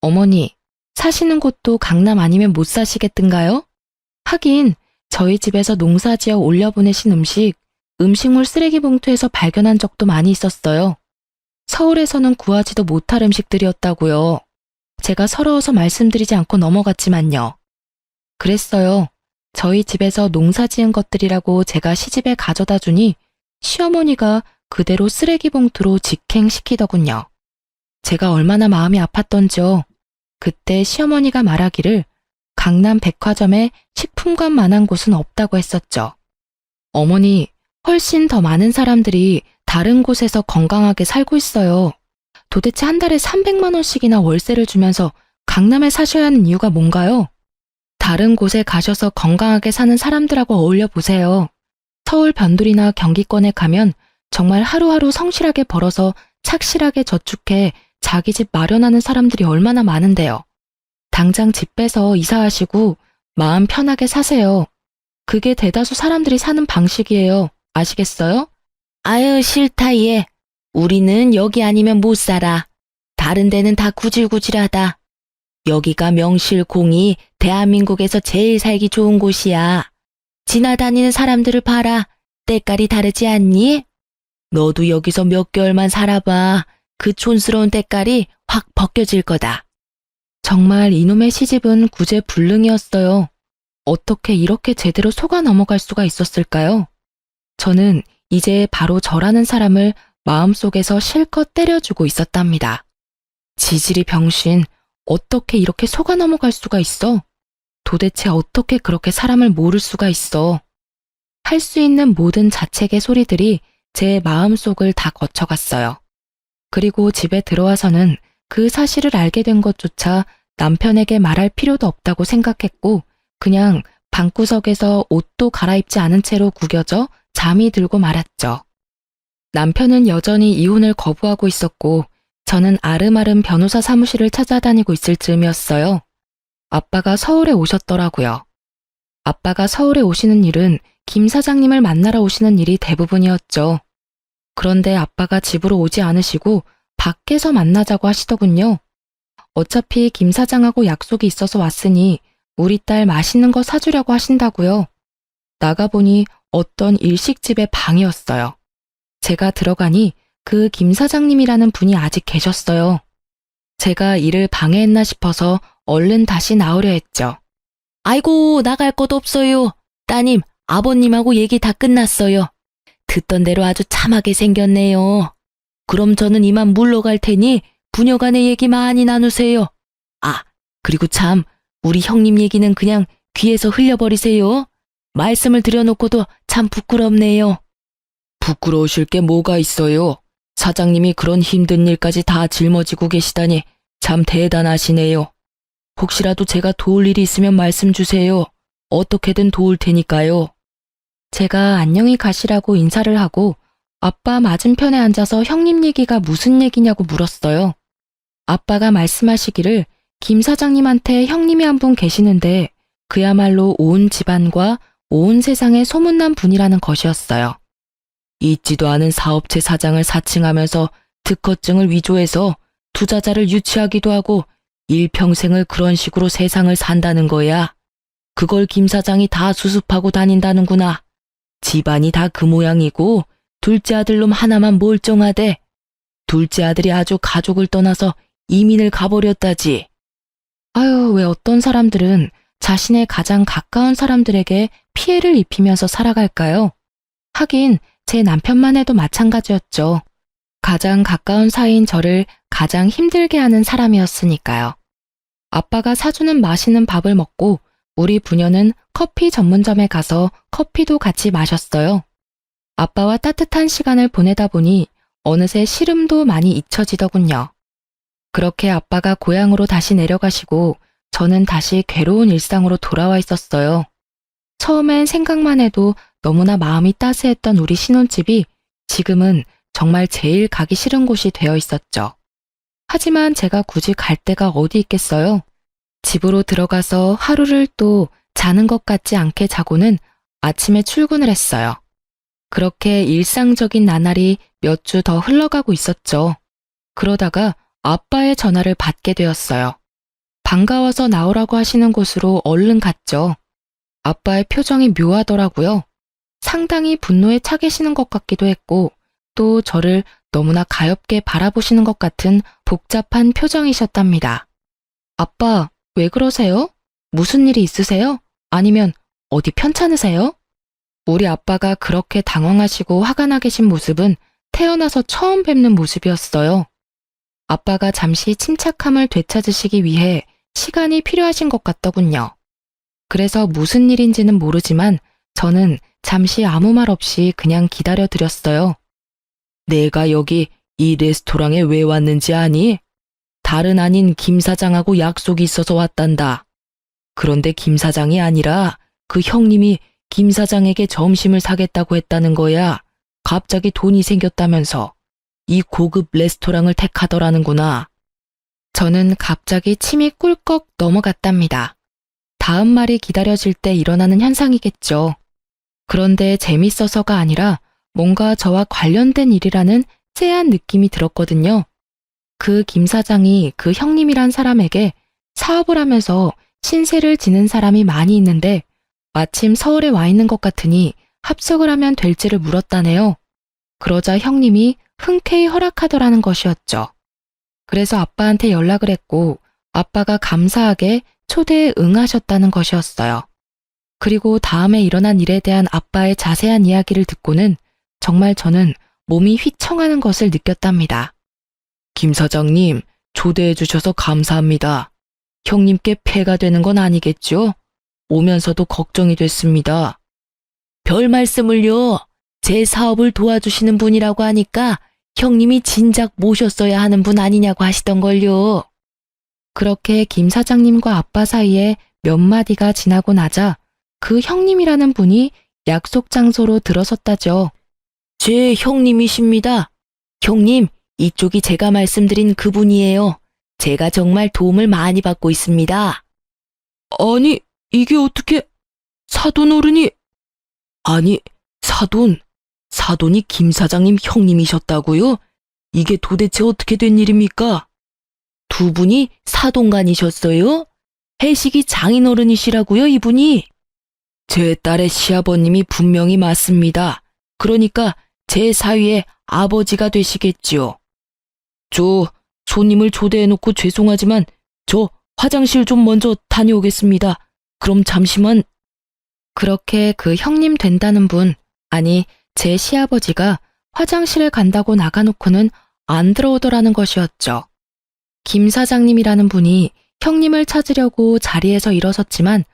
어머니, 사시는 곳도 강남 아니면 못 사시겠던가요? 하긴 저희 집에서 농사지어 올려보내신 음식물 쓰레기 봉투에서 발견한 적도 많이 있었어요. 서울에서는 구하지도 못할 음식들이었다고요. 제가 서러워서 말씀드리지 않고 넘어갔지만요. 그랬어요. 저희 집에서 농사지은 것들이라고 제가 시집에 가져다 주니 시어머니가 그대로 쓰레기 봉투로 직행시키더군요. 제가 얼마나 마음이 아팠던지요. 그때 시어머니가 말하기를 강남 백화점에 식품관만한 곳은 없다고 했었죠. 어머니, 훨씬 더 많은 사람들이 다른 곳에서 건강하게 살고 있어요. 도대체 한 달에 300만 원씩이나 월세를 주면서 강남에 사셔야 하는 이유가 뭔가요? 다른 곳에 가셔서 건강하게 사는 사람들하고 어울려 보세요. 서울 변두리나 경기권에 가면 정말 하루하루 성실하게 벌어서 착실하게 저축해 자기 집 마련하는 사람들이 얼마나 많은데요. 당장 집 빼서 이사하시고 마음 편하게 사세요. 그게 대다수 사람들이 사는 방식이에요. 아시겠어요? 아유, 싫다, 얘. 우리는 여기 아니면 못 살아. 다른 데는 다 구질구질하다. 여기가 명실공히 대한민국에서 제일 살기 좋은 곳이야. 지나다니는 사람들을 봐라. 때깔이 다르지 않니? 너도 여기서 몇 개월만 살아봐. 그 촌스러운 때깔이 확 벗겨질 거다. 정말 이놈의 시집은 구제불능이었어요. 어떻게 이렇게 제대로 속아 넘어갈 수가 있었을까요? 저는 이제 바로 저라는 사람을 마음속에서 실컷 때려주고 있었답니다. 지질이 병신, 어떻게 이렇게 속아 넘어갈 수가 있어? 도대체 어떻게 그렇게 사람을 모를 수가 있어? 할 수 있는 모든 자책의 소리들이 제 마음속을 다 거쳐갔어요. 그리고 집에 들어와서는 그 사실을 알게 된 것조차 남편에게 말할 필요도 없다고 생각했고 그냥 방구석에서 옷도 갈아입지 않은 채로 구겨져 잠이 들고 말았죠. 남편은 여전히 이혼을 거부하고 있었고 저는 아름아름 변호사 사무실을 찾아다니고 있을 즈음이었어요. 아빠가 서울에 오셨더라고요. 아빠가 서울에 오시는 일은 김 사장님을 만나러 오시는 일이 대부분이었죠. 그런데 아빠가 집으로 오지 않으시고 밖에서 만나자고 하시더군요. 어차피 김 사장하고 약속이 있어서 왔으니 우리 딸 맛있는 거 사주려고 하신다고요. 나가보니 어떤 일식집의 방이었어요. 제가 들어가니 그 김 사장님이라는 분이 아직 계셨어요. 제가 일을 방해했나 싶어서 얼른 다시 나오려 했죠. 아이고, 나갈 것도 없어요. 따님, 아버님하고 얘기 다 끝났어요. 듣던 대로 아주 참하게 생겼네요. 그럼 저는 이만 물러갈 테니 부녀간의 얘기 많이 나누세요. 아, 그리고 참, 우리 형님 얘기는 그냥 귀에서 흘려버리세요. 말씀을 드려놓고도 참 부끄럽네요. 부끄러우실 게 뭐가 있어요. 사장님이 그런 힘든 일까지 다 짊어지고 계시다니 참 대단하시네요. 혹시라도 제가 도울 일이 있으면 말씀 주세요. 어떻게든 도울 테니까요. 제가 안녕히 가시라고 인사를 하고 아빠 맞은편에 앉아서 형님 얘기가 무슨 얘기냐고 물었어요. 아빠가 말씀하시기를 김 사장님한테 형님이 한 분 계시는데 그야말로 온 집안과 온 세상에 소문난 분이라는 것이었어요. 있지도 않은 사업체 사장을 사칭하면서 특허증을 위조해서 투자자를 유치하기도 하고 일평생을 그런 식으로 세상을 산다는 거야. 그걸 김 사장이 다 수습하고 다닌다는구나. 집안이 다 그 모양이고 둘째 아들놈 하나만 멀쩡하대. 둘째 아들이 아주 가족을 떠나서 이민을 가버렸다지. 아유, 왜 어떤 사람들은 자신의 가장 가까운 사람들에게 피해를 입히면서 살아갈까요? 하긴 제 남편만 해도 마찬가지였죠. 가장 가까운 사이인 저를 가장 힘들게 하는 사람이었으니까요. 아빠가 사주는 맛있는 밥을 먹고 우리 부녀는 커피 전문점에 가서 커피도 같이 마셨어요. 아빠와 따뜻한 시간을 보내다 보니 어느새 시름도 많이 잊혀지더군요. 그렇게 아빠가 고향으로 다시 내려가시고 저는 다시 괴로운 일상으로 돌아와 있었어요. 처음엔 생각만 해도 너무나 마음이 따스했던 우리 신혼집이 지금은 정말 제일 가기 싫은 곳이 되어 있었죠. 하지만 제가 굳이 갈 데가 어디 있겠어요? 집으로 들어가서 하루를 또 자는 것 같지 않게 자고는 아침에 출근을 했어요. 그렇게 일상적인 나날이 몇 주 더 흘러가고 있었죠. 그러다가 아빠의 전화를 받게 되었어요. 반가워서 나오라고 하시는 곳으로 얼른 갔죠. 아빠의 표정이 묘하더라고요. 상당히 분노에 차 계시는 것 같기도 했고 또 저를 너무나 가엾게 바라보시는 것 같은 복잡한 표정이셨답니다. 아빠, 왜 그러세요? 무슨 일이 있으세요? 아니면 어디 편찮으세요? 우리 아빠가 그렇게 당황하시고 화가 나 계신 모습은 태어나서 처음 뵙는 모습이었어요. 아빠가 잠시 침착함을 되찾으시기 위해 시간이 필요하신 것 같더군요. 그래서 무슨 일인지는 모르지만 저는 잠시 아무 말 없이 그냥 기다려 드렸어요. 내가 여기 이 레스토랑에 왜 왔는지 아니? 다른 아닌 김 사장하고 약속이 있어서 왔단다. 그런데 김 사장이 아니라 그 형님이 김 사장에게 점심을 사겠다고 했다는 거야. 갑자기 돈이 생겼다면서 이 고급 레스토랑을 택하더라는구나. 저는 갑자기 침이 꿀꺽 넘어갔답니다. 다음 말이 기다려질 때 일어나는 현상이겠죠. 그런데 재밌어서가 아니라 뭔가 저와 관련된 일이라는 쎄한 느낌이 들었거든요. 그 김 사장이 그 형님이란 사람에게 사업을 하면서 신세를 지는 사람이 많이 있는데 마침 서울에 와 있는 것 같으니 합석을 하면 될지를 물었다네요. 그러자 형님이 흔쾌히 허락하더라는 것이었죠. 그래서 아빠한테 연락을 했고 아빠가 감사하게 초대에 응하셨다는 것이었어요. 그리고 다음에 일어난 일에 대한 아빠의 자세한 이야기를 듣고는 정말 저는 몸이 휘청하는 것을 느꼈답니다. 김 사장님, 초대해 주셔서 감사합니다. 형님께 폐가 되는 건 아니겠죠? 오면서도 걱정이 됐습니다. 별 말씀을요. 제 사업을 도와주시는 분이라고 하니까 형님이 진작 모셨어야 하는 분 아니냐고 하시던걸요. 그렇게 김 사장님과 아빠 사이에 몇 마디가 지나고 나자 그 형님이라는 분이 약속 장소로 들어섰다죠. 제 형님이십니다. 형님, 이쪽이 제가 말씀드린 그분이에요. 제가 정말 도움을 많이 받고 있습니다. 아니, 이게 어떻게... 사돈 어른이... 아니, 사돈이 김 사장님 형님이셨다고요? 이게 도대체 어떻게 된 일입니까? 두 분이 사돈간이셨어요? 해식이 장인어른이시라고요, 이분이? 제 딸의 시아버님이 분명히 맞습니다. 그러니까 제 사위의 아버지가 되시겠지요. 저 손님을 초대해놓고 죄송하지만 저 화장실 좀 먼저 다녀오겠습니다. 그럼 잠시만. 그렇게 그 형님 된다는 분, 아니 제 시아버지가 화장실에 간다고 나가놓고는 안 들어오더라는 것이었죠. 김 사장님이라는 분이 형님을 찾으려고 자리에서 일어섰지만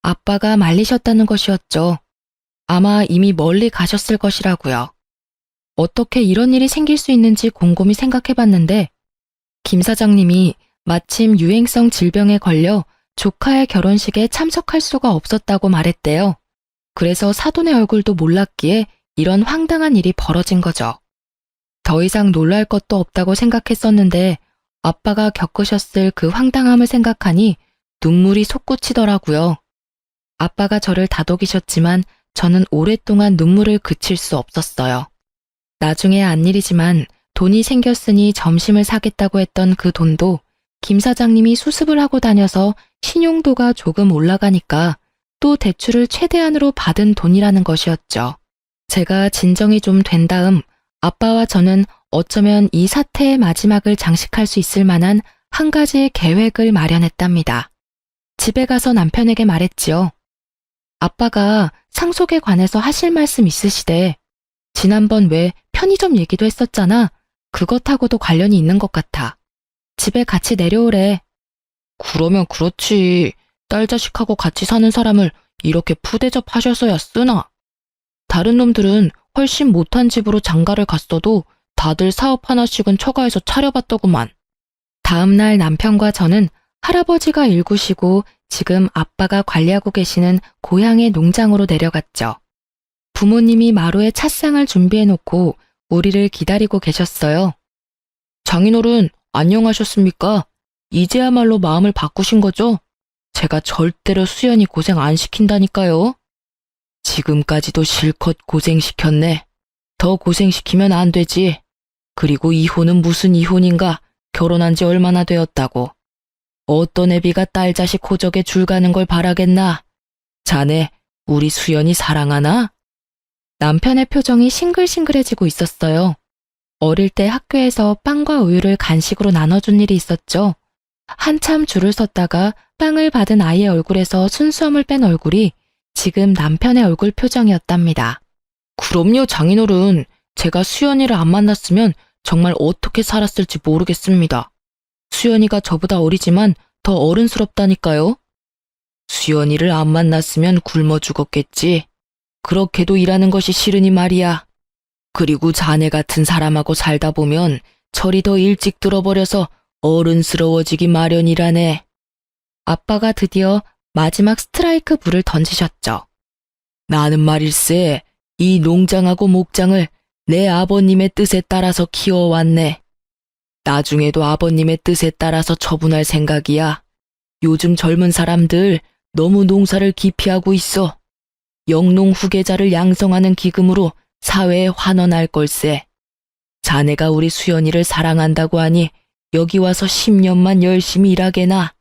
아빠가 말리셨다는 것이었죠. 아마 이미 멀리 가셨을 것이라고요. 어떻게 이런 일이 생길 수 있는지 곰곰이 생각해봤는데 김 사장님이 마침 유행성 질병에 걸려 조카의 결혼식에 참석할 수가 없었다고 말했대요. 그래서 사돈의 얼굴도 몰랐기에 이런 황당한 일이 벌어진 거죠. 더 이상 놀랄 것도 없다고 생각했었는데 아빠가 겪으셨을 그 황당함을 생각하니 눈물이 솟구치더라고요. 아빠가 저를 다독이셨지만 저는 오랫동안 눈물을 그칠 수 없었어요. 나중에 안 일이지만 돈이 생겼으니 점심을 사겠다고 했던 그 돈도 김 사장님이 수습을 하고 다녀서 신용도가 조금 올라가니까 또 대출을 최대한으로 받은 돈이라는 것이었죠. 제가 진정이 좀 된 다음 아빠와 저는 어쩌면 이 사태의 마지막을 장식할 수 있을 만한 한 가지의 계획을 마련했답니다. 집에 가서 남편에게 말했지요. 아빠가 상속에 관해서 하실 말씀 있으시대. 지난번 왜 편의점 얘기도 했었잖아. 그것하고도 관련이 있는 것 같아. 집에 같이 내려오래. 그러면 그렇지. 딸 자식하고 같이 사는 사람을 이렇게 푸대접 하셔서야 쓰나. 다른 놈들은 훨씬 못한 집으로 장가를 갔어도 다들 사업 하나씩은 처가에서 차려봤더구만. 다음날 남편과 저는 할아버지가 일구시고 지금 아빠가 관리하고 계시는 고향의 농장으로 내려갔죠. 부모님이 마루에 찻상을 준비해놓고 우리를 기다리고 계셨어요. 장인어른, 안녕하셨습니까? 이제야말로 마음을 바꾸신 거죠? 제가 절대로 수연이 고생 안 시킨다니까요. 지금까지도 실컷 고생시켰네. 더 고생시키면 안 되지. 그리고 이혼은 무슨 이혼인가? 결혼한 지 얼마나 되었다고. 어떤 애비가 딸 자식 호적에 줄 가는 걸 바라겠나? 자네, 우리 수연이 사랑하나? 남편의 표정이 싱글싱글해지고 있었어요. 어릴 때 학교에서 빵과 우유를 간식으로 나눠준 일이 있었죠. 한참 줄을 섰다가 빵을 받은 아이의 얼굴에서 순수함을 뺀 얼굴이 지금 남편의 얼굴 표정이었답니다. 그럼요, 장인어른. 제가 수연이를 안 만났으면 정말 어떻게 살았을지 모르겠습니다. 수연이가 저보다 어리지만 더 어른스럽다니까요. 수연이를 안 만났으면 굶어 죽었겠지. 그렇게도 일하는 것이 싫으니 말이야. 그리고 자네 같은 사람하고 살다 보면 철이 더 일찍 들어버려서 어른스러워지기 마련이라네. 아빠가 드디어 마지막 스트라이크 불을 던지셨죠. 나는 말일세, 이 농장하고 목장을 내 아버님의 뜻에 따라서 키워왔네. 나중에도 아버님의 뜻에 따라서 처분할 생각이야. 요즘 젊은 사람들 너무 농사를 기피하고 있어. 영농 후계자를 양성하는 기금으로 사회에 환원할 걸세. 자네가 우리 수연이를 사랑한다고 하니 여기 와서 10년만 열심히 일하게나.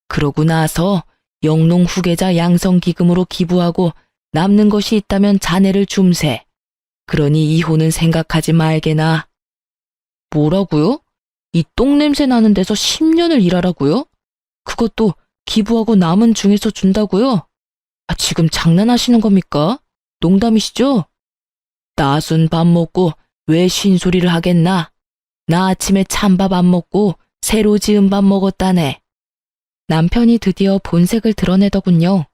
그러고 나서 영농 후계자 양성 기금으로 기부하고 남는 것이 있다면 자네를 줌세. 그러니 이혼은 생각하지 말게나. 뭐라고요? 이 똥냄새 나는 데서 10년을 일하라고요? 그것도 기부하고 남은 중에서 준다고요? 지금 장난하시는 겁니까? 농담이시죠? 나순 밥 먹고 왜 쉰소리를 하겠나? 나 아침에 찬밥 안 먹고 새로 지은 밥 먹었다네. 남편이 드디어 본색을 드러내더군요.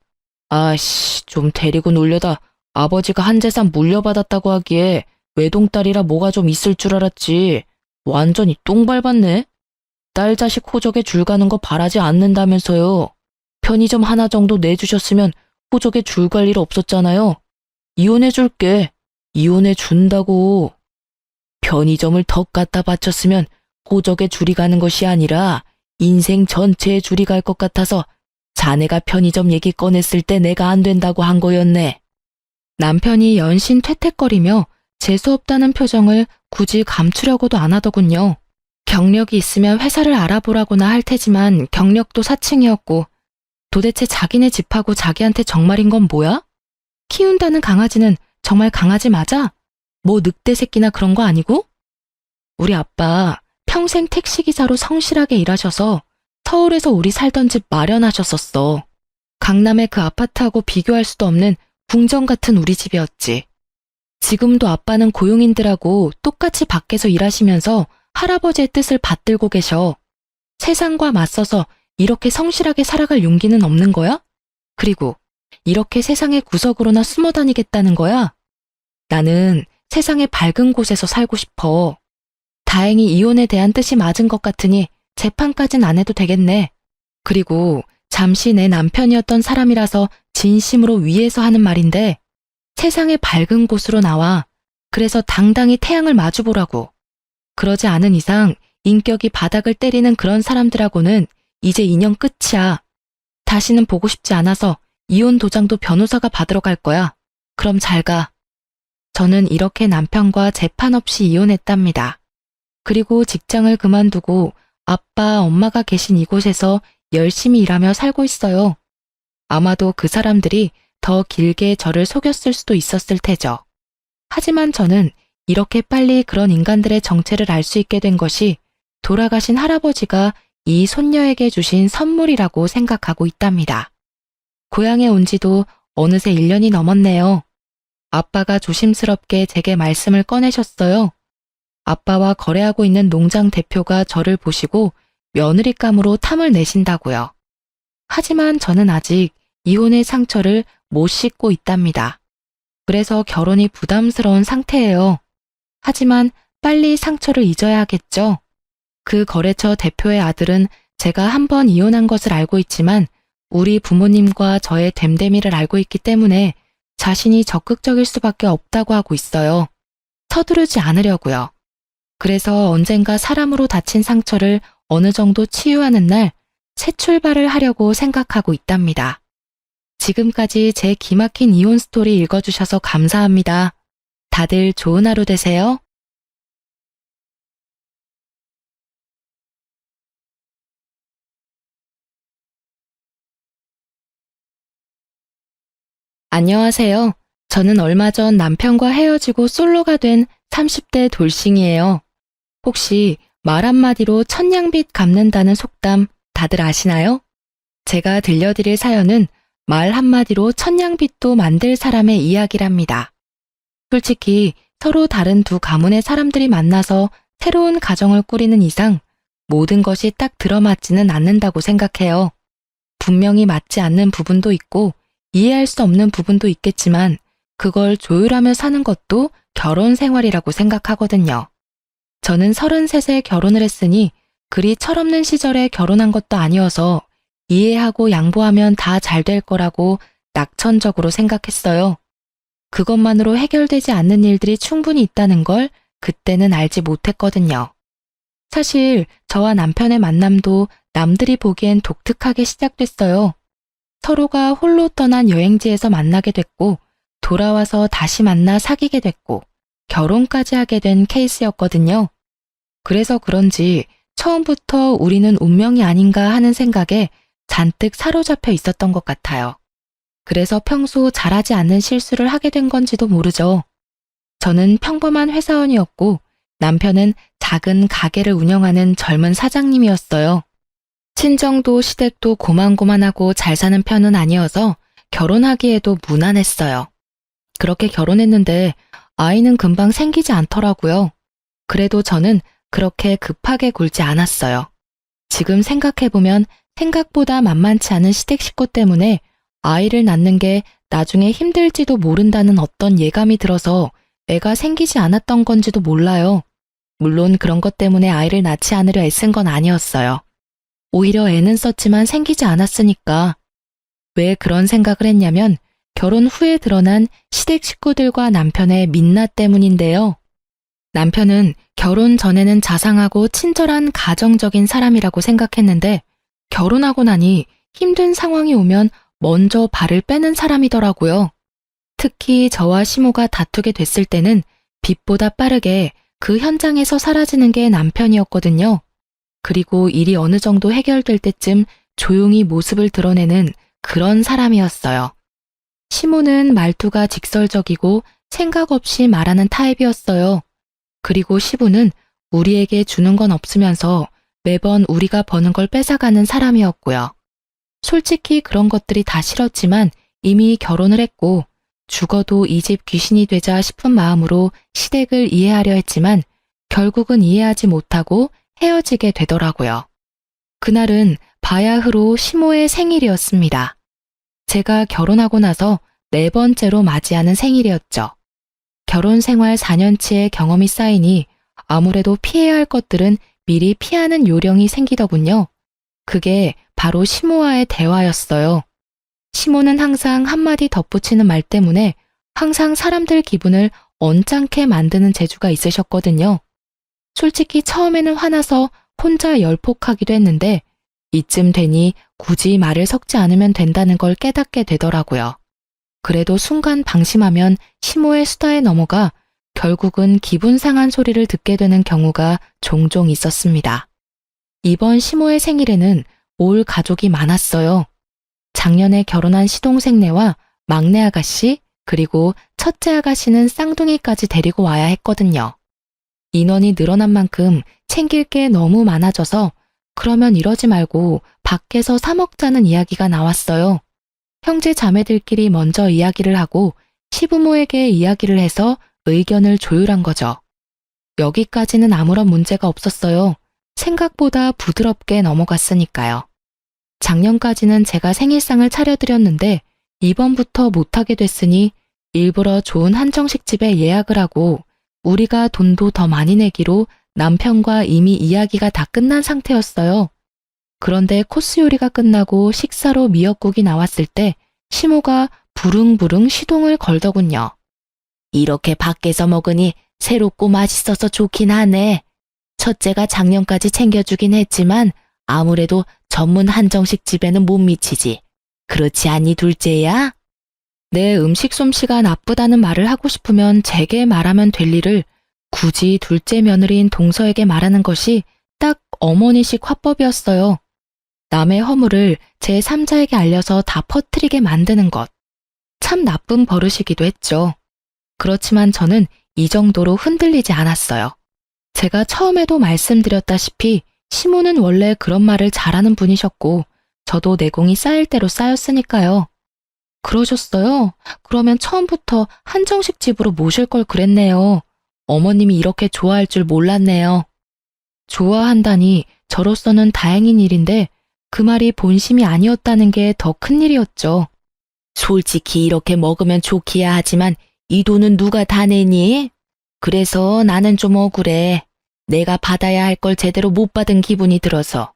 아씨, 좀 데리고 놀려다 아버지가 한 재산 물려받았다고 하기에 외동딸이라 뭐가 좀 있을 줄 알았지. 완전히 똥 밟았네. 딸 자식 호적에 줄 가는 거 바라지 않는다면서요. 편의점 하나 정도 내주셨으면 호적에 줄 갈 일 없었잖아요. 이혼해줄게. 이혼해준다고. 편의점을 덕 갖다 바쳤으면 호적에 줄이 가는 것이 아니라 인생 전체에 줄이 갈 것 같아서 자네가 편의점 얘기 꺼냈을 때 내가 안 된다고 한 거였네. 남편이 연신 퇴퇴거리며 재수없다는 표정을 굳이 감추려고도 안 하더군요. 경력이 있으면 회사를 알아보라고나 할 테지만 경력도 사칭이었고 도대체 자기네 집하고 자기한테 정말인 건 뭐야? 키운다는 강아지는 정말 강아지 맞아? 뭐 늑대 새끼나 그런 거 아니고? 우리 아빠 평생 택시기사로 성실하게 일하셔서 서울에서 우리 살던 집 마련하셨었어. 강남의 그 아파트하고 비교할 수도 없는 궁전 같은 우리 집이었지. 지금도 아빠는 고용인들하고 똑같이 밖에서 일하시면서 할아버지의 뜻을 받들고 계셔. 세상과 맞서서 이렇게 성실하게 살아갈 용기는 없는 거야? 그리고 이렇게 세상의 구석으로나 숨어 다니겠다는 거야? 나는 세상의 밝은 곳에서 살고 싶어. 다행히 이혼에 대한 뜻이 맞은 것 같으니 재판까진 안 해도 되겠네. 그리고 잠시 내 남편이었던 사람이라서 진심으로 위해서 하는 말인데 세상의 밝은 곳으로 나와. 그래서 당당히 태양을 마주보라고. 그러지 않은 이상 인격이 바닥을 때리는 그런 사람들하고는 이제 인연 끝이야. 다시는 보고 싶지 않아서 이혼 도장도 변호사가 받으러 갈 거야. 그럼 잘 가. 저는 이렇게 남편과 재판 없이 이혼했답니다. 그리고 직장을 그만두고 아빠, 엄마가 계신 이곳에서 열심히 일하며 살고 있어요. 아마도 그 사람들이 더 길게 저를 속였을 수도 있었을 테죠. 하지만 저는 이렇게 빨리 그런 인간들의 정체를 알 수 있게 된 것이 돌아가신 할아버지가 이 손녀에게 주신 선물이라고 생각하고 있답니다. 고향에 온 지도 어느새 1년이 넘었네요. 아빠가 조심스럽게 제게 말씀을 꺼내셨어요. 아빠와 거래하고 있는 농장 대표가 저를 보시고 며느리감으로 탐을 내신다고요. 하지만 저는 아직 이혼의 상처를 못 씻고 있답니다. 그래서 결혼이 부담스러운 상태예요. 하지만 빨리 상처를 잊어야 하겠죠. 그 거래처 대표의 아들은 제가 한 번 이혼한 것을 알고 있지만 우리 부모님과 저의 됨됨이를 알고 있기 때문에 자신이 적극적일 수밖에 없다고 하고 있어요. 서두르지 않으려고요. 그래서 언젠가 사람으로 다친 상처를 어느 정도 치유하는 날 새 출발을 하려고 생각하고 있답니다. 지금까지 제 기막힌 이혼 스토리 읽어주셔서 감사합니다. 다들 좋은 하루 되세요. 안녕하세요. 저는 얼마 전 남편과 헤어지고 솔로가 된 30대 돌싱이에요. 혹시 말 한마디로 천냥빚 갚는다는 속담 다들 아시나요? 제가 들려드릴 사연은 말 한마디로 천냥빚도 만들 사람의 이야기랍니다. 솔직히 서로 다른 두 가문의 사람들이 만나서 새로운 가정을 꾸리는 이상 모든 것이 딱 들어맞지는 않는다고 생각해요. 분명히 맞지 않는 부분도 있고 이해할 수 없는 부분도 있겠지만 그걸 조율하며 사는 것도 결혼 생활이라고 생각하거든요. 저는 33세 결혼을 했으니 그리 철없는 시절에 결혼한 것도 아니어서 이해하고 양보하면 다 잘 될 거라고 낙천적으로 생각했어요. 그것만으로 해결되지 않는 일들이 충분히 있다는 걸 그때는 알지 못했거든요. 사실 저와 남편의 만남도 남들이 보기엔 독특하게 시작됐어요. 서로가 홀로 떠난 여행지에서 만나게 됐고, 돌아와서 다시 만나 사귀게 됐고, 결혼까지 하게 된 케이스였거든요. 그래서 그런지 처음부터 우리는 운명이 아닌가 하는 생각에 잔뜩 사로잡혀 있었던 것 같아요. 그래서 평소 잘하지 않는 실수를 하게 된 건지도 모르죠. 저는 평범한 회사원이었고 남편은 작은 가게를 운영하는 젊은 사장님이었어요. 친정도 시댁도 고만고만하고 잘 사는 편은 아니어서 결혼하기에도 무난했어요. 그렇게 결혼했는데 아이는 금방 생기지 않더라고요. 그래도 저는 그렇게 급하게 굴지 않았어요. 지금 생각해보면 생각보다 만만치 않은 시댁 식구 때문에 아이를 낳는 게 나중에 힘들지도 모른다는 어떤 예감이 들어서 애가 생기지 않았던 건지도 몰라요. 물론 그런 것 때문에 아이를 낳지 않으려 애쓴 건 아니었어요. 오히려 애는 썼지만 생기지 않았으니까. 왜 그런 생각을 했냐면 결혼 후에 드러난 시댁 식구들과 남편의 민낯 때문인데요. 남편은 결혼 전에는 자상하고 친절한 가정적인 사람이라고 생각했는데 결혼하고 나니 힘든 상황이 오면 먼저 발을 빼는 사람이더라고요. 특히 저와 시모가 다투게 됐을 때는 빛보다 빠르게 그 현장에서 사라지는 게 남편이었거든요. 그리고 일이 어느 정도 해결될 때쯤 조용히 모습을 드러내는 그런 사람이었어요. 시모는 말투가 직설적이고 생각 없이 말하는 타입이었어요. 그리고 시부는 우리에게 주는 건 없으면서 매번 우리가 버는 걸 뺏어가는 사람이었고요. 솔직히 그런 것들이 다 싫었지만 이미 결혼을 했고 죽어도 이 집 귀신이 되자 싶은 마음으로 시댁을 이해하려 했지만 결국은 이해하지 못하고 헤어지게 되더라고요. 그날은 바야흐로 시모의 생일이었습니다. 제가 결혼하고 나서 4번째로 맞이하는 생일이었죠. 결혼 생활 4년치의 경험이 쌓이니 아무래도 피해야 할 것들은 미리 피하는 요령이 생기더군요. 그게 바로 시모와의 대화였어요. 시모는 항상 한마디 덧붙이는 말 때문에 항상 사람들 기분을 언짢게 만드는 재주가 있으셨거든요. 솔직히 처음에는 화나서 혼자 열폭하기도 했는데 이쯤 되니 굳이 말을 섞지 않으면 된다는 걸 깨닫게 되더라고요. 그래도 순간 방심하면 시모의 수다에 넘어가 결국은 기분 상한 소리를 듣게 되는 경우가 종종 있었습니다. 이번 시모의 생일에는 올 가족이 많았어요. 작년에 결혼한 시동생네와 막내 아가씨, 그리고 첫째 아가씨는 쌍둥이까지 데리고 와야 했거든요. 인원이 늘어난 만큼 챙길 게 너무 많아져서 그러면 이러지 말고 밖에서 사 먹자는 이야기가 나왔어요. 형제 자매들끼리 먼저 이야기를 하고 시부모에게 이야기를 해서 의견을 조율한 거죠. 여기까지는 아무런 문제가 없었어요. 생각보다 부드럽게 넘어갔으니까요. 작년까지는 제가 생일상을 차려드렸는데 이번부터 못하게 됐으니 일부러 좋은 한정식 집에 예약을 하고 우리가 돈도 더 많이 내기로 남편과 이미 이야기가 다 끝난 상태였어요. 그런데 코스 요리가 끝나고 식사로 미역국이 나왔을 때 시모가 부릉부릉 시동을 걸더군요. 이렇게 밖에서 먹으니 새롭고 맛있어서 좋긴 하네. 첫째가 작년까지 챙겨주긴 했지만 아무래도 전문 한정식 집에는 못 미치지. 그렇지 않니 둘째야? 내 음식 솜씨가 나쁘다는 말을 하고 싶으면 제게 말하면 될 일을 굳이 둘째 며느리인 동서에게 말하는 것이 딱 어머니식 화법이었어요. 남의 허물을 제 3자에게 알려서 다 퍼뜨리게 만드는 것. 참 나쁜 버릇이기도 했죠. 그렇지만 저는 이 정도로 흔들리지 않았어요. 제가 처음에도 말씀드렸다시피 시모는 원래 그런 말을 잘하는 분이셨고 저도 내공이 쌓일 대로 쌓였으니까요. 그러셨어요? 그러면 처음부터 한정식 집으로 모실 걸 그랬네요. 어머님이 이렇게 좋아할 줄 몰랐네요. 좋아한다니 저로서는 다행인 일인데 그 말이 본심이 아니었다는 게 더 큰일이었죠. 솔직히 이렇게 먹으면 좋기야 하지만 이 돈은 누가 다 내니? 그래서 나는 좀 억울해. 내가 받아야 할 걸 제대로 못 받은 기분이 들어서.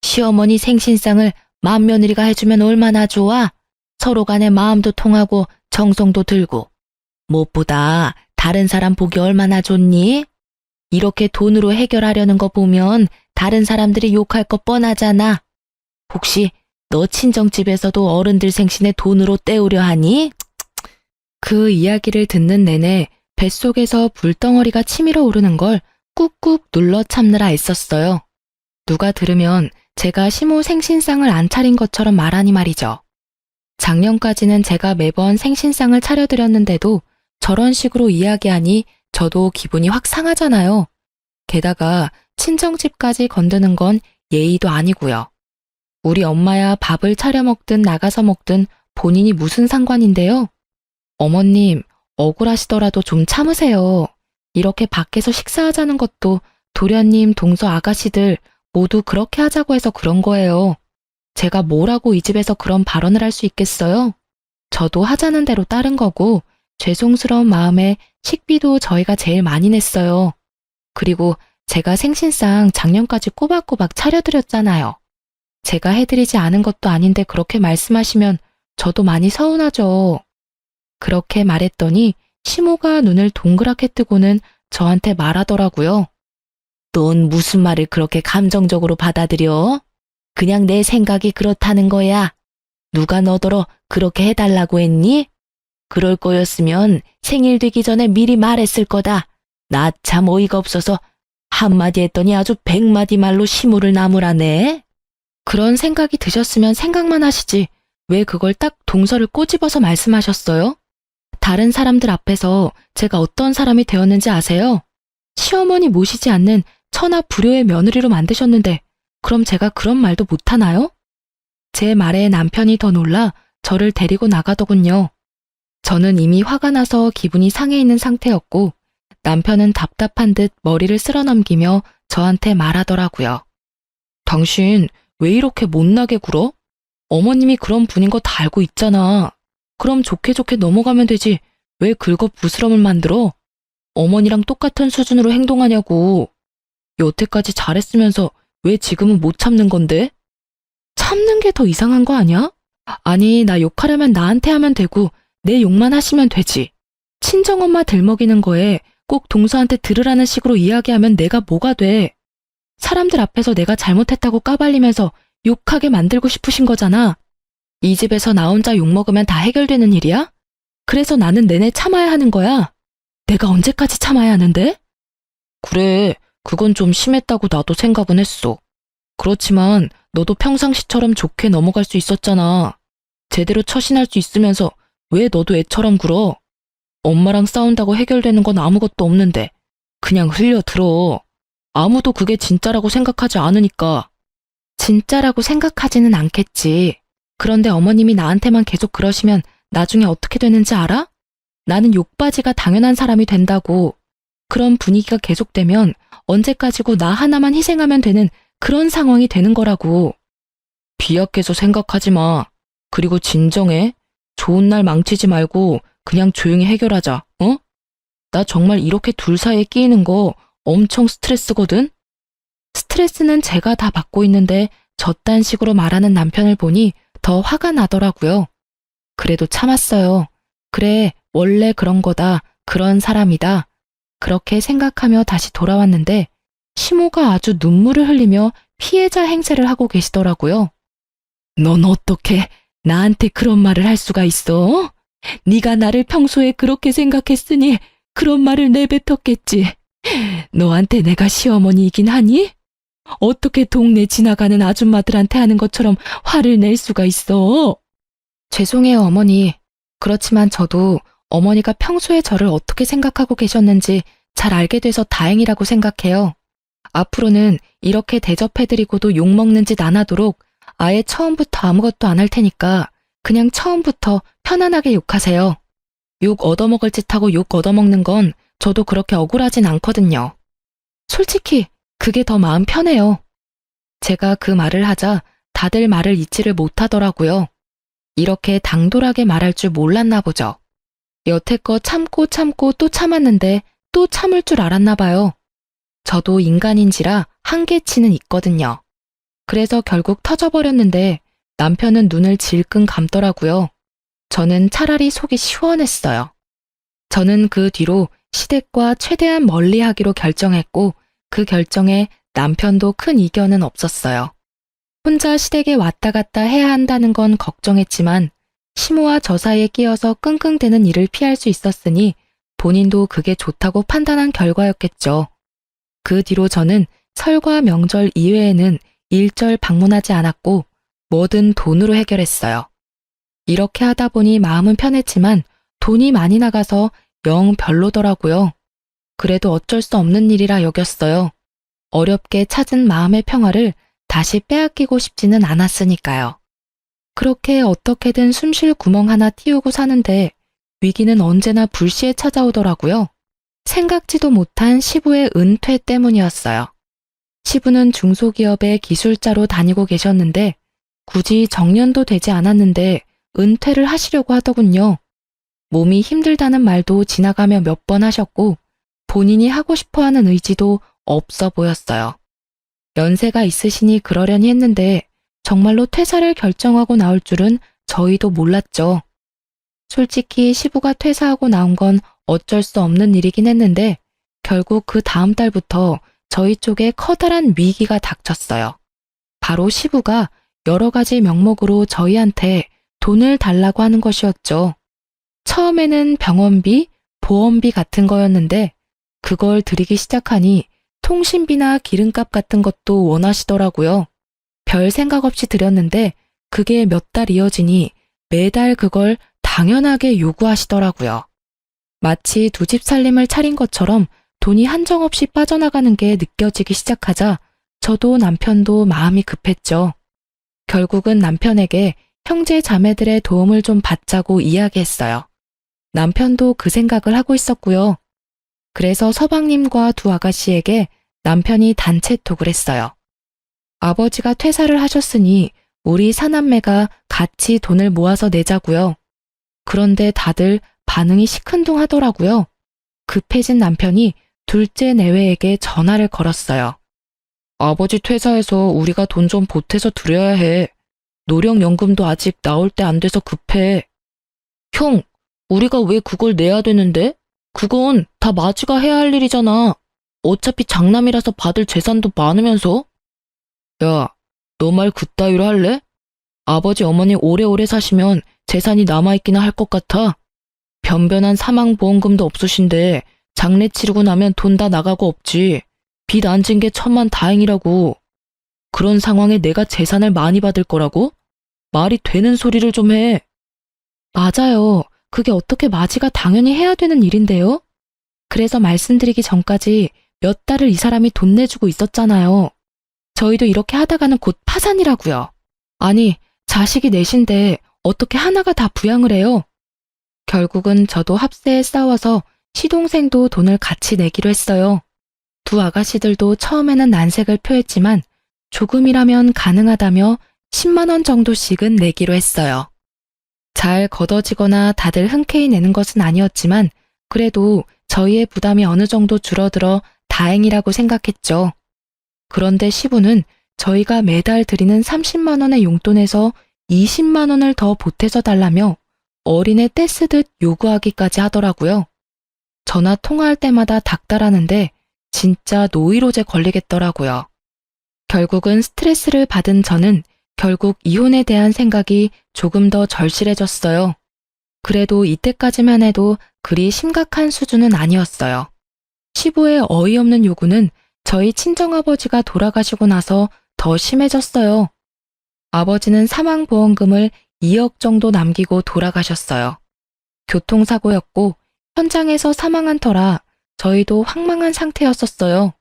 시어머니 생신상을 맏며느리가 해주면 얼마나 좋아? 서로 간에 마음도 통하고 정성도 들고. 무엇보다 다른 사람 보기 얼마나 좋니? 이렇게 돈으로 해결하려는 거 보면 다른 사람들이 욕할 거 뻔하잖아. 혹시 너 친정집에서도 어른들 생신에 돈으로 때우려 하니? 그 이야기를 듣는 내내 뱃속에서 불덩어리가 치밀어 오르는 걸 꾹꾹 눌러 참느라 애썼어요. 누가 들으면 제가 시모 생신상을 안 차린 것처럼 말하니 말이죠. 작년까지는 제가 매번 생신상을 차려드렸는데도 저런 식으로 이야기하니 저도 기분이 확 상하잖아요. 게다가 친정집까지 건드는 건 예의도 아니고요. 우리 엄마야 밥을 차려 먹든 나가서 먹든 본인이 무슨 상관인데요? 어머님, 억울하시더라도 좀 참으세요. 이렇게 밖에서 식사하자는 것도 도련님, 동서 아가씨들 모두 그렇게 하자고 해서 그런 거예요. 제가 뭐라고 이 집에서 그런 발언을 할 수 있겠어요? 저도 하자는 대로 따른 거고 죄송스러운 마음에 식비도 저희가 제일 많이 냈어요. 그리고 제가 생신상 작년까지 꼬박꼬박 차려드렸잖아요. 제가 해드리지 않은 것도 아닌데 그렇게 말씀하시면 저도 많이 서운하죠. 그렇게 말했더니 시모가 눈을 동그랗게 뜨고는 저한테 말하더라고요. 넌 무슨 말을 그렇게 감정적으로 받아들여? 그냥 내 생각이 그렇다는 거야. 누가 너더러 그렇게 해달라고 했니? 그럴 거였으면 생일 되기 전에 미리 말했을 거다. 나 참 어이가 없어서 한마디 했더니 아주 100마디 말로 시무를 나무라네. 그런 생각이 드셨으면 생각만 하시지 왜 그걸 딱 동서를 꼬집어서 말씀하셨어요? 다른 사람들 앞에서 제가 어떤 사람이 되었는지 아세요? 시어머니 모시지 않는 천하 불효의 며느리로 만드셨는데 그럼 제가 그런 말도 못하나요? 제 말에 남편이 더 놀라 저를 데리고 나가더군요. 저는 이미 화가 나서 기분이 상해 있는 상태였고 남편은 답답한 듯 머리를 쓸어넘기며 저한테 말하더라고요. 당신 왜 이렇게 못나게 굴어? 어머님이 그런 분인 거 다 알고 있잖아. 그럼 좋게 좋게 넘어가면 되지. 왜 긁어 부스럼을 만들어? 어머니랑 똑같은 수준으로 행동하냐고. 여태까지 잘했으면서 왜 지금은 못 참는 건데? 참는 게 더 이상한 거 아니야? 아니, 나 욕하려면 나한테 하면 되고 내 욕만 하시면 되지. 친정엄마 들먹이는 거에 꼭 동서한테 들으라는 식으로 이야기하면 내가 뭐가 돼? 사람들 앞에서 내가 잘못했다고 까발리면서 욕하게 만들고 싶으신 거잖아. 이 집에서 나 혼자 욕먹으면 다 해결되는 일이야? 그래서 나는 내내 참아야 하는 거야. 내가 언제까지 참아야 하는데? 그래, 그건 좀 심했다고 나도 생각은 했어. 그렇지만 너도 평상시처럼 좋게 넘어갈 수 있었잖아. 제대로 처신할 수 있으면서 왜 너도 애처럼 굴어? 엄마랑 싸운다고 해결되는 건 아무것도 없는데 그냥 흘려들어. 아무도 그게 진짜라고 생각하지 않으니까. 진짜라고 생각하지는 않겠지. 그런데 어머님이 나한테만 계속 그러시면 나중에 어떻게 되는지 알아? 나는 욕바지가 당연한 사람이 된다고. 그런 분위기가 계속되면 언제까지고 나 하나만 희생하면 되는 그런 상황이 되는 거라고. 비약해서 생각하지 마. 그리고 진정해. 좋은 날 망치지 말고 그냥 조용히 해결하자, 어? 나 정말 이렇게 둘 사이에 끼이는 거 엄청 스트레스거든? 스트레스는 제가 다 받고 있는데 저딴 식으로 말하는 남편을 보니 더 화가 나더라고요. 그래도 참았어요. 그래, 원래 그런 거다. 그런 사람이다. 그렇게 생각하며 다시 돌아왔는데 시모가 아주 눈물을 흘리며 피해자 행세를 하고 계시더라고요. 넌 어떻게 나한테 그런 말을 할 수가 있어? 네가 나를 평소에 그렇게 생각했으니 그런 말을 내뱉었겠지. 너한테 내가 시어머니이긴 하니? 어떻게 동네 지나가는 아줌마들한테 하는 것처럼 화를 낼 수가 있어? 죄송해요, 어머니. 그렇지만 저도 어머니가 평소에 저를 어떻게 생각하고 계셨는지 잘 알게 돼서 다행이라고 생각해요. 앞으로는 이렇게 대접해드리고도 욕먹는 짓 안 하도록 아예 처음부터 아무것도 안 할 테니까 그냥 처음부터 편안하게 욕하세요. 욕 얻어먹을 짓하고 욕 얻어먹는 건 저도 그렇게 억울하진 않거든요. 솔직히 그게 더 마음 편해요. 제가 그 말을 하자 다들 말을 잊지를 못하더라고요. 이렇게 당돌하게 말할 줄 몰랐나 보죠. 여태껏 참고 참고 또 참았는데 또 참을 줄 알았나 봐요. 저도 인간인지라 한계치는 있거든요. 그래서 결국 터져버렸는데 남편은 눈을 질끈 감더라고요. 저는 차라리 속이 시원했어요. 저는 그 뒤로 시댁과 최대한 멀리하기로 결정했고 그 결정에 남편도 큰 이견은 없었어요. 혼자 시댁에 왔다 갔다 해야 한다는 건 걱정했지만 시모와 저 사이에 끼어서 끙끙대는 일을 피할 수 있었으니 본인도 그게 좋다고 판단한 결과였겠죠. 그 뒤로 저는 설과 명절 이외에는 일절 방문하지 않았고 뭐든 돈으로 해결했어요. 이렇게 하다 보니 마음은 편했지만 돈이 많이 나가서 영 별로더라고요. 그래도 어쩔 수 없는 일이라 여겼어요. 어렵게 찾은 마음의 평화를 다시 빼앗기고 싶지는 않았으니까요. 그렇게 어떻게든 숨 쉴 구멍 하나 틔우고 사는데 위기는 언제나 불시에 찾아오더라고요. 생각지도 못한 시부의 은퇴 때문이었어요. 시부는 중소기업의 기술자로 다니고 계셨는데 굳이 정년도 되지 않았는데 은퇴를 하시려고 하더군요. 몸이 힘들다는 말도 지나가며 몇 번 하셨고 본인이 하고 싶어하는 의지도 없어 보였어요. 연세가 있으시니 그러려니 했는데 정말로 퇴사를 결정하고 나올 줄은 저희도 몰랐죠. 솔직히 시부가 퇴사하고 나온 건 어쩔 수 없는 일이긴 했는데 결국 그 다음 달부터 저희 쪽에 커다란 위기가 닥쳤어요. 바로 시부가 여러 가지 명목으로 저희한테 돈을 달라고 하는 것이었죠. 처음에는 병원비, 보험비 같은 거였는데 그걸 드리기 시작하니 통신비나 기름값 같은 것도 원하시더라고요. 별 생각 없이 드렸는데 그게 몇 달 이어지니 매달 그걸 당연하게 요구하시더라고요. 마치 두 집 살림을 차린 것처럼 돈이 한정없이 빠져나가는 게 느껴지기 시작하자 저도 남편도 마음이 급했죠. 결국은 남편에게 형제 자매들의 도움을 좀 받자고 이야기했어요. 남편도 그 생각을 하고 있었고요. 그래서 서방님과 두 아가씨에게 남편이 단체톡을 했어요. 아버지가 퇴사를 하셨으니 우리 사남매가 같이 돈을 모아서 내자고요. 그런데 다들 반응이 시큰둥하더라고요. 급해진 남편이 둘째 내외에게 전화를 걸었어요. 아버지 퇴사해서 우리가 돈 좀 보태서 드려야 해. 노령연금도 아직 나올 때 안 돼서 급해. 형, 우리가 왜 그걸 내야 되는데? 그건 다 마지가 해야 할 일이잖아. 어차피 장남이라서 받을 재산도 많으면서. 야, 너 말 그따위로 할래? 아버지 어머니 오래오래 사시면 재산이 남아있기나 할 것 같아. 변변한 사망보험금도 없으신데 장례 치르고 나면 돈 다 나가고 없지. 빚 안 진 게 천만 다행이라고. 그런 상황에 내가 재산을 많이 받을 거라고? 말이 되는 소리를 좀 해. 맞아요. 그게 어떻게 마지가 당연히 해야 되는 일인데요? 그래서 말씀드리기 전까지 몇 달을 이 사람이 돈 내주고 있었잖아요. 저희도 이렇게 하다가는 곧 파산이라고요. 아니, 자식이 넷인데 어떻게 하나가 다 부양을 해요? 결국은 저도 합세에 싸워서 시동생도 돈을 같이 내기로 했어요. 두 아가씨들도 처음에는 난색을 표했지만 조금이라면 가능하다며 10만 원 정도씩은 내기로 했어요. 잘 걷어지거나 다들 흔쾌히 내는 것은 아니었지만 그래도 저희의 부담이 어느 정도 줄어들어 다행이라고 생각했죠. 그런데 시부는 저희가 매달 드리는 30만 원의 용돈에서 20만 원을 더 보태서 달라며 어린애 떼쓰듯 요구하기까지 하더라고요. 전화 통화할 때마다 닥달하는데 진짜 노이로제 걸리겠더라고요. 결국은 스트레스를 받은 저는 결국 이혼에 대한 생각이 조금 더 절실해졌어요. 그래도 이때까지만 해도 그리 심각한 수준은 아니었어요. 시부의 어이없는 요구는 저희 친정아버지가 돌아가시고 나서 더 심해졌어요. 아버지는 사망보험금을 2억 정도 남기고 돌아가셨어요. 교통사고였고 현장에서 사망한 터라 저희도 황망한 상태였었어요.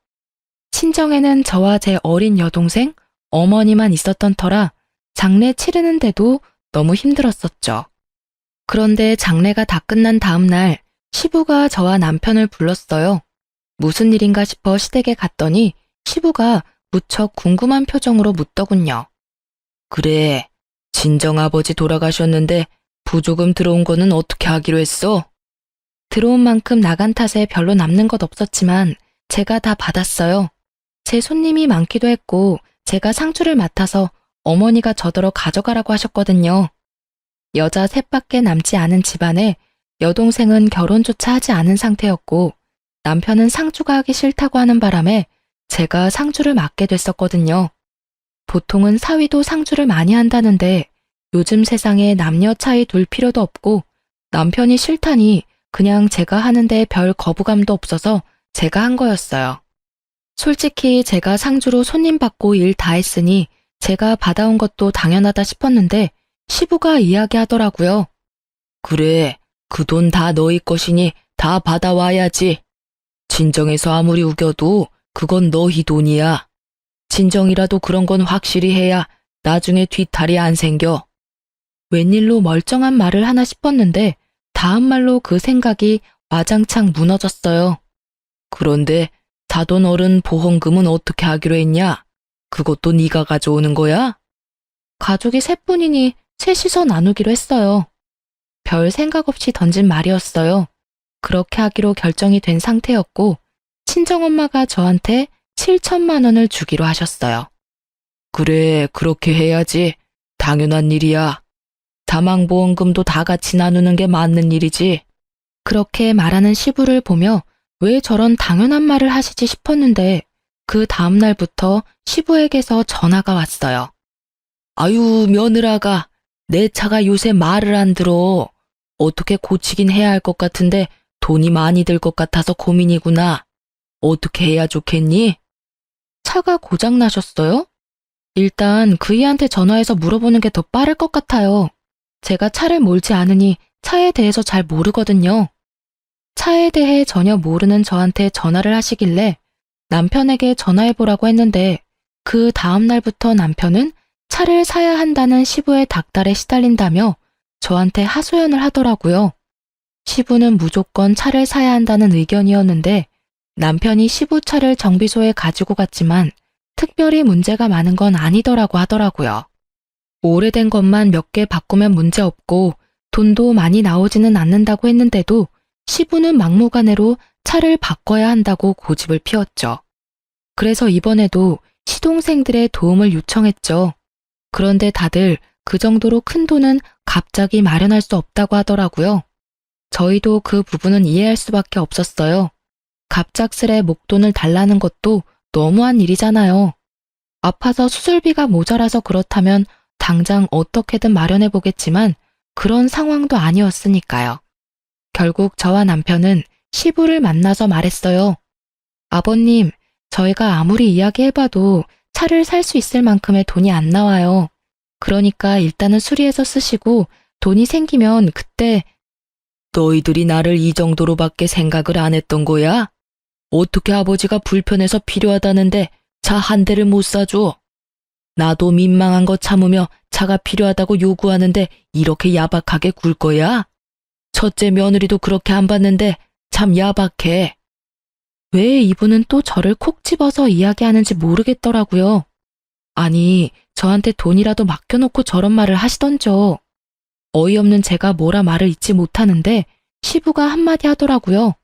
친정에는 저와 제 어린 여동생, 어머니만 있었던 터라 장례 치르는데도 너무 힘들었었죠. 그런데 장례가 다 끝난 다음 날 시부가 저와 남편을 불렀어요. 무슨 일인가 싶어 시댁에 갔더니 시부가 무척 궁금한 표정으로 묻더군요. 그래, 친정아버지 돌아가셨는데 부조금 들어온 거는 어떻게 하기로 했어? 들어온 만큼 나간 탓에 별로 남는 것 없었지만 제가 다 받았어요. 제 손님이 많기도 했고 제가 상주를 맡아서 어머니가 저더러 가져가라고 하셨거든요. 여자 셋밖에 남지 않은 집안에 여동생은 결혼조차 하지 않은 상태였고 남편은 상주가 하기 싫다고 하는 바람에 제가 상주를 맡게 됐었거든요. 보통은 사위도 상주를 많이 한다는데 요즘 세상에 남녀 차이 둘 필요도 없고 남편이 싫다니 그냥 제가 하는데 별 거부감도 없어서 제가 한 거였어요. 솔직히 제가 상주로 손님 받고 일 다 했으니 제가 받아온 것도 당연하다 싶었는데 시부가 이야기하더라고요. 그래, 그 돈 다 너희 것이니 다 받아와야지. 진정해서 아무리 우겨도 그건 너희 돈이야. 진정이라도 그런 건 확실히 해야 나중에 뒤탈이 안 생겨. 웬일로 멀쩡한 말을 하나 싶었는데 다음 말로 그 생각이 와장창 무너졌어요. 그런데 사돈 어른 보험금은 어떻게 하기로 했냐? 그것도 네가 가져오는 거야? 가족이 셋뿐이니 셋이서 나누기로 했어요. 별 생각 없이 던진 말이었어요. 그렇게 하기로 결정이 된 상태였고 친정엄마가 저한테 7천만 원을 주기로 하셨어요. 그래, 그렇게 해야지. 당연한 일이야. 사망보험금도 다 같이 나누는 게 맞는 일이지. 그렇게 말하는 시부를 보며 왜 저런 당연한 말을 하시지 싶었는데 그 다음 날부터 시부에게서 전화가 왔어요. 아유, 며느라가 내 차가 요새 말을 안 들어. 어떻게 고치긴 해야 할 것 같은데 돈이 많이 들 것 같아서 고민이구나. 어떻게 해야 좋겠니? 차가 고장 나셨어요? 일단 그이한테 전화해서 물어보는 게 더 빠를 것 같아요. 제가 차를 몰지 않으니 차에 대해서 잘 모르거든요. 차에 대해 전혀 모르는 저한테 전화를 하시길래 남편에게 전화해보라고 했는데 그 다음 날부터 남편은 차를 사야 한다는 시부의 닥달에 시달린다며 저한테 하소연을 하더라고요. 시부는 무조건 차를 사야 한다는 의견이었는데 남편이 시부 차를 정비소에 가지고 갔지만 특별히 문제가 많은 건 아니더라고 하더라고요. 오래된 것만 몇 개 바꾸면 문제없고 돈도 많이 나오지는 않는다고 했는데도 시부는 막무가내로 차를 바꿔야 한다고 고집을 피웠죠. 그래서 이번에도 시동생들의 도움을 요청했죠. 그런데 다들 그 정도로 큰 돈은 갑자기 마련할 수 없다고 하더라고요. 저희도 그 부분은 이해할 수밖에 없었어요. 갑작스레 목돈을 달라는 것도 너무한 일이잖아요. 아파서 수술비가 모자라서 그렇다면 당장 어떻게든 마련해 보겠지만 그런 상황도 아니었으니까요. 결국 저와 남편은 시부를 만나서 말했어요. 아버님, 저희가 아무리 이야기해봐도 차를 살 수 있을 만큼의 돈이 안 나와요. 그러니까 일단은 수리해서 쓰시고 돈이 생기면 그때. 너희들이 나를 이 정도로밖에 생각을 안 했던 거야? 어떻게 아버지가 불편해서 필요하다는데 차 한 대를 못 사줘? 나도 민망한 거 참으며 차가 필요하다고 요구하는데 이렇게 야박하게 굴 거야? 첫째 며느리도 그렇게 안 봤는데 참 야박해. 왜 이분은 또 저를 콕 집어서 이야기하는지 모르겠더라고요. 아니, 저한테 돈이라도 맡겨놓고 저런 말을 하시던죠. 어이없는 제가 뭐라 말을 잇지 못하는데 시부가 한마디 하더라고요.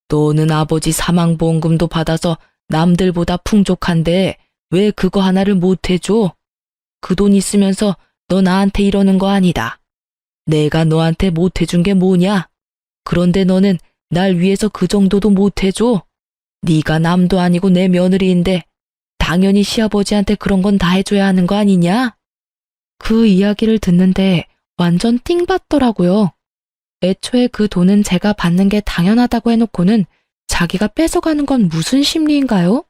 너는 아버지 사망보험금도 받아서 남들보다 풍족한데 왜 그거 하나를 못 해줘? 그 돈 있으면서 너 나한테 이러는 거 아니다. 내가 너한테 못 해준 게 뭐냐? 그런데 너는 날 위해서 그 정도도 못 해줘? 네가 남도 아니고 내 며느리인데 당연히 시아버지한테 그런 건 다 해줘야 하는 거 아니냐? 그 이야기를 듣는데 완전 띵 받더라고요. 애초에 그 돈은 제가 받는 게 당연하다고 해놓고는 자기가 뺏어가는 건 무슨 심리인가요?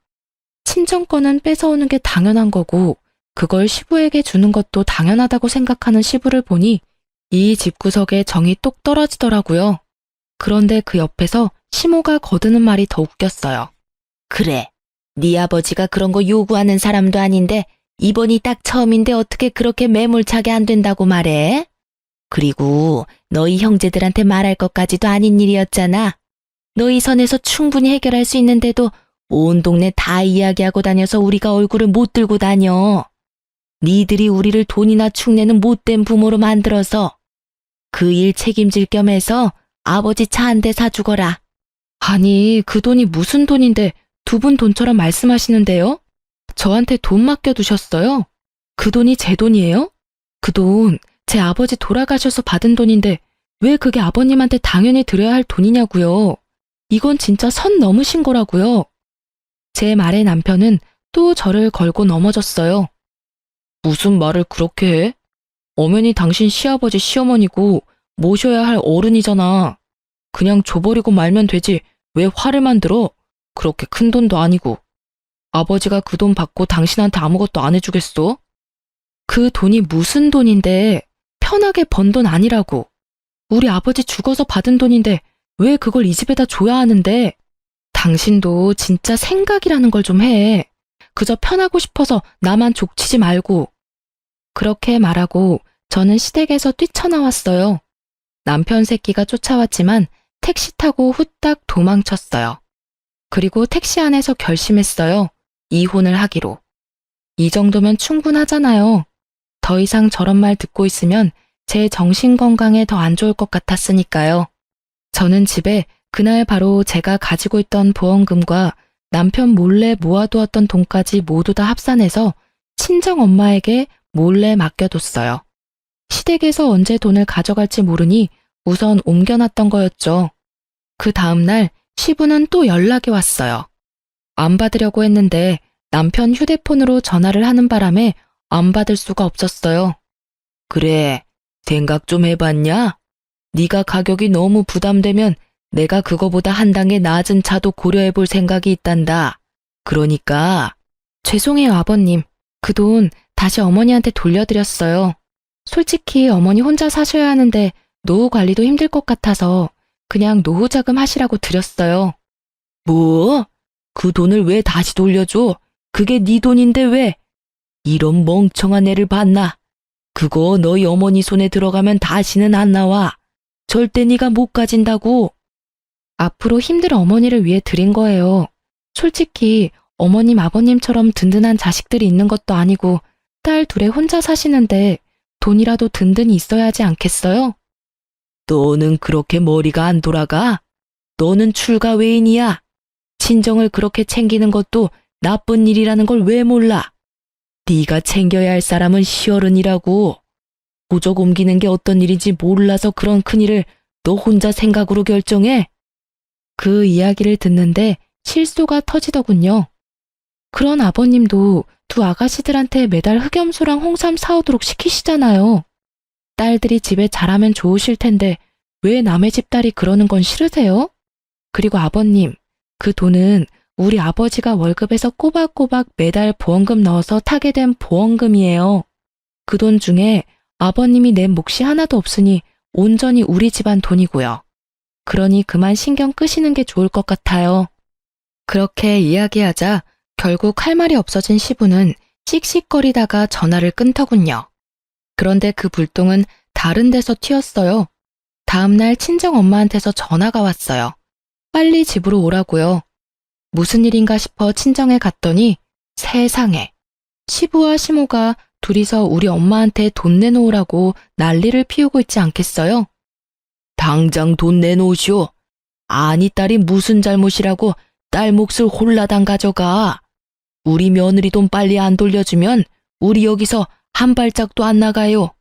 친정 거는 뺏어오는 게 당연한 거고 그걸 시부에게 주는 것도 당연하다고 생각하는 시부를 보니 이 집구석에 정이 똑 떨어지더라고요. 그런데 그 옆에서 시모가 거드는 말이 더 웃겼어요. 그래, 네 아버지가 그런 거 요구하는 사람도 아닌데 이번이 딱 처음인데 어떻게 그렇게 매몰차게 안 된다고 말해? 그리고 너희 형제들한테 말할 것까지도 아닌 일이었잖아. 너희 선에서 충분히 해결할 수 있는데도 온 동네 다 이야기하고 다녀서 우리가 얼굴을 못 들고 다녀. 니들이 우리를 돈이나 축내는 못된 부모로 만들어서 그 일 책임질 겸 해서 아버지 차 한 대 사주거라. 아니, 그 돈이 무슨 돈인데 두 분 돈처럼 말씀하시는데요? 저한테 돈 맡겨두셨어요? 그 돈이 제 돈이에요? 그 돈 제 아버지 돌아가셔서 받은 돈인데 왜 그게 아버님한테 당연히 드려야 할 돈이냐고요. 이건 진짜 선 넘으신 거라고요. 제 말에 남편은 또 저를 걸고 넘어졌어요. 무슨 말을 그렇게 해? 엄연히 당신 시아버지 시어머니고 모셔야 할 어른이잖아. 그냥 줘버리고 말면 되지 왜 화를 만들어? 그렇게 큰 돈도 아니고. 아버지가 그 돈 받고 당신한테 아무것도 안 해주겠어? 그 돈이 무슨 돈인데 편하게 번 돈 아니라고. 우리 아버지 죽어서 받은 돈인데 왜 그걸 이 집에다 줘야 하는데. 당신도 진짜 생각이라는 걸 좀 해. 그저 편하고 싶어서 나만 족치지 말고. 그렇게 말하고 저는 시댁에서 뛰쳐나왔어요. 남편 새끼가 쫓아왔지만 택시 타고 후딱 도망쳤어요. 그리고 택시 안에서 결심했어요. 이혼을 하기로. 이 정도면 충분하잖아요. 더 이상 저런 말 듣고 있으면 제 정신 건강에 더 안 좋을 것 같았으니까요. 저는 집에 그날 바로 제가 가지고 있던 보험금과 남편 몰래 모아두었던 돈까지 모두 다 합산해서 친정 엄마에게 몰래 맡겨뒀어요. 시댁에서 언제 돈을 가져갈지 모르니 우선 옮겨놨던 거였죠. 그 다음날 시부는 또 연락이 왔어요. 안 받으려고 했는데 남편 휴대폰으로 전화를 하는 바람에 안 받을 수가 없었어요. 그래, 생각 좀 해봤냐? 네가 가격이 너무 부담되면 내가 그거보다 한 단계 낮은 차도 고려해볼 생각이 있단다. 그러니까. 죄송해요, 아버님. 그 돈 다시 어머니한테 돌려드렸어요. 솔직히 어머니 혼자 사셔야 하는데 노후 관리도 힘들 것 같아서 그냥 노후 자금 하시라고 드렸어요. 뭐? 그 돈을 왜 다시 돌려줘? 그게 네 돈인데 왜? 이런 멍청한 애를 봤나? 그거 너희 어머니 손에 들어가면 다시는 안 나와. 절대 네가 못 가진다고. 앞으로 힘들 어머니를 위해 드린 거예요. 솔직히 어머님 아버님처럼 든든한 자식들이 있는 것도 아니고 딸 둘에 혼자 사시는데 돈이라도 든든히 있어야 하지 않겠어요? 너는 그렇게 머리가 안 돌아가? 너는 출가 외인이야. 친정을 그렇게 챙기는 것도 나쁜 일이라는 걸 왜 몰라? 네가 챙겨야 할 사람은 시어른이라고. 고적 옮기는 게 어떤 일인지 몰라서 그런 큰일을 너 혼자 생각으로 결정해? 그 이야기를 듣는데 실소가 터지더군요. 그런 아버님도 두 아가씨들한테 매달 흑염소랑 홍삼 사오도록 시키시잖아요. 딸들이 집에 잘하면 좋으실 텐데 왜 남의 집 딸이 그러는 건 싫으세요? 그리고 아버님, 그 돈은 우리 아버지가 월급에서 꼬박꼬박 매달 보험금 넣어서 타게 된 보험금이에요. 그 돈 중에 아버님이 낸 몫이 하나도 없으니 온전히 우리 집안 돈이고요. 그러니 그만 신경 끄시는 게 좋을 것 같아요. 그렇게 이야기하자 결국 할 말이 없어진 시부는 씩씩거리다가 전화를 끊더군요. 그런데 그 불똥은 다른 데서 튀었어요. 다음날 친정 엄마한테서 전화가 왔어요. 빨리 집으로 오라고요. 무슨 일인가 싶어 친정에 갔더니 세상에 시부와 시모가 둘이서 우리 엄마한테 돈 내놓으라고 난리를 피우고 있지 않겠어요? 당장 돈 내놓으시오. 아니 딸이 무슨 잘못이라고 딸 몫을 홀라당 가져가. 우리 며느리 돈 빨리 안 돌려주면 우리 여기서 한 발짝도 안 나가요.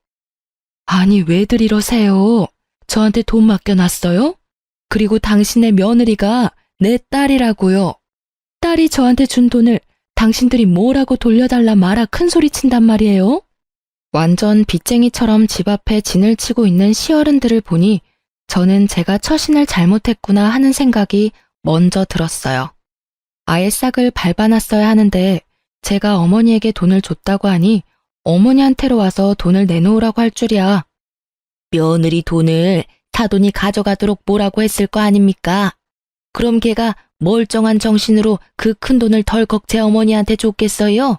아니 왜들 이러세요? 저한테 돈 맡겨놨어요? 그리고 당신의 며느리가 내 딸이라고요. 딸이 저한테 준 돈을 당신들이 뭐라고 돌려달라 말아 큰소리 친단 말이에요? 완전 빚쟁이처럼 집 앞에 진을 치고 있는 시어른들을 보니 저는 제가 처신을 잘못했구나 하는 생각이 먼저 들었어요. 아예 싹을 밟아놨어야 하는데 제가 어머니에게 돈을 줬다고 하니 어머니한테로 와서 돈을 내놓으라고 할 줄이야. 며느리 돈을 사돈이 가져가도록 뭐라고 했을 거 아닙니까? 그럼 걔가 멀쩡한 정신으로 그 큰 돈을 덜컥 제 어머니한테 줬겠어요?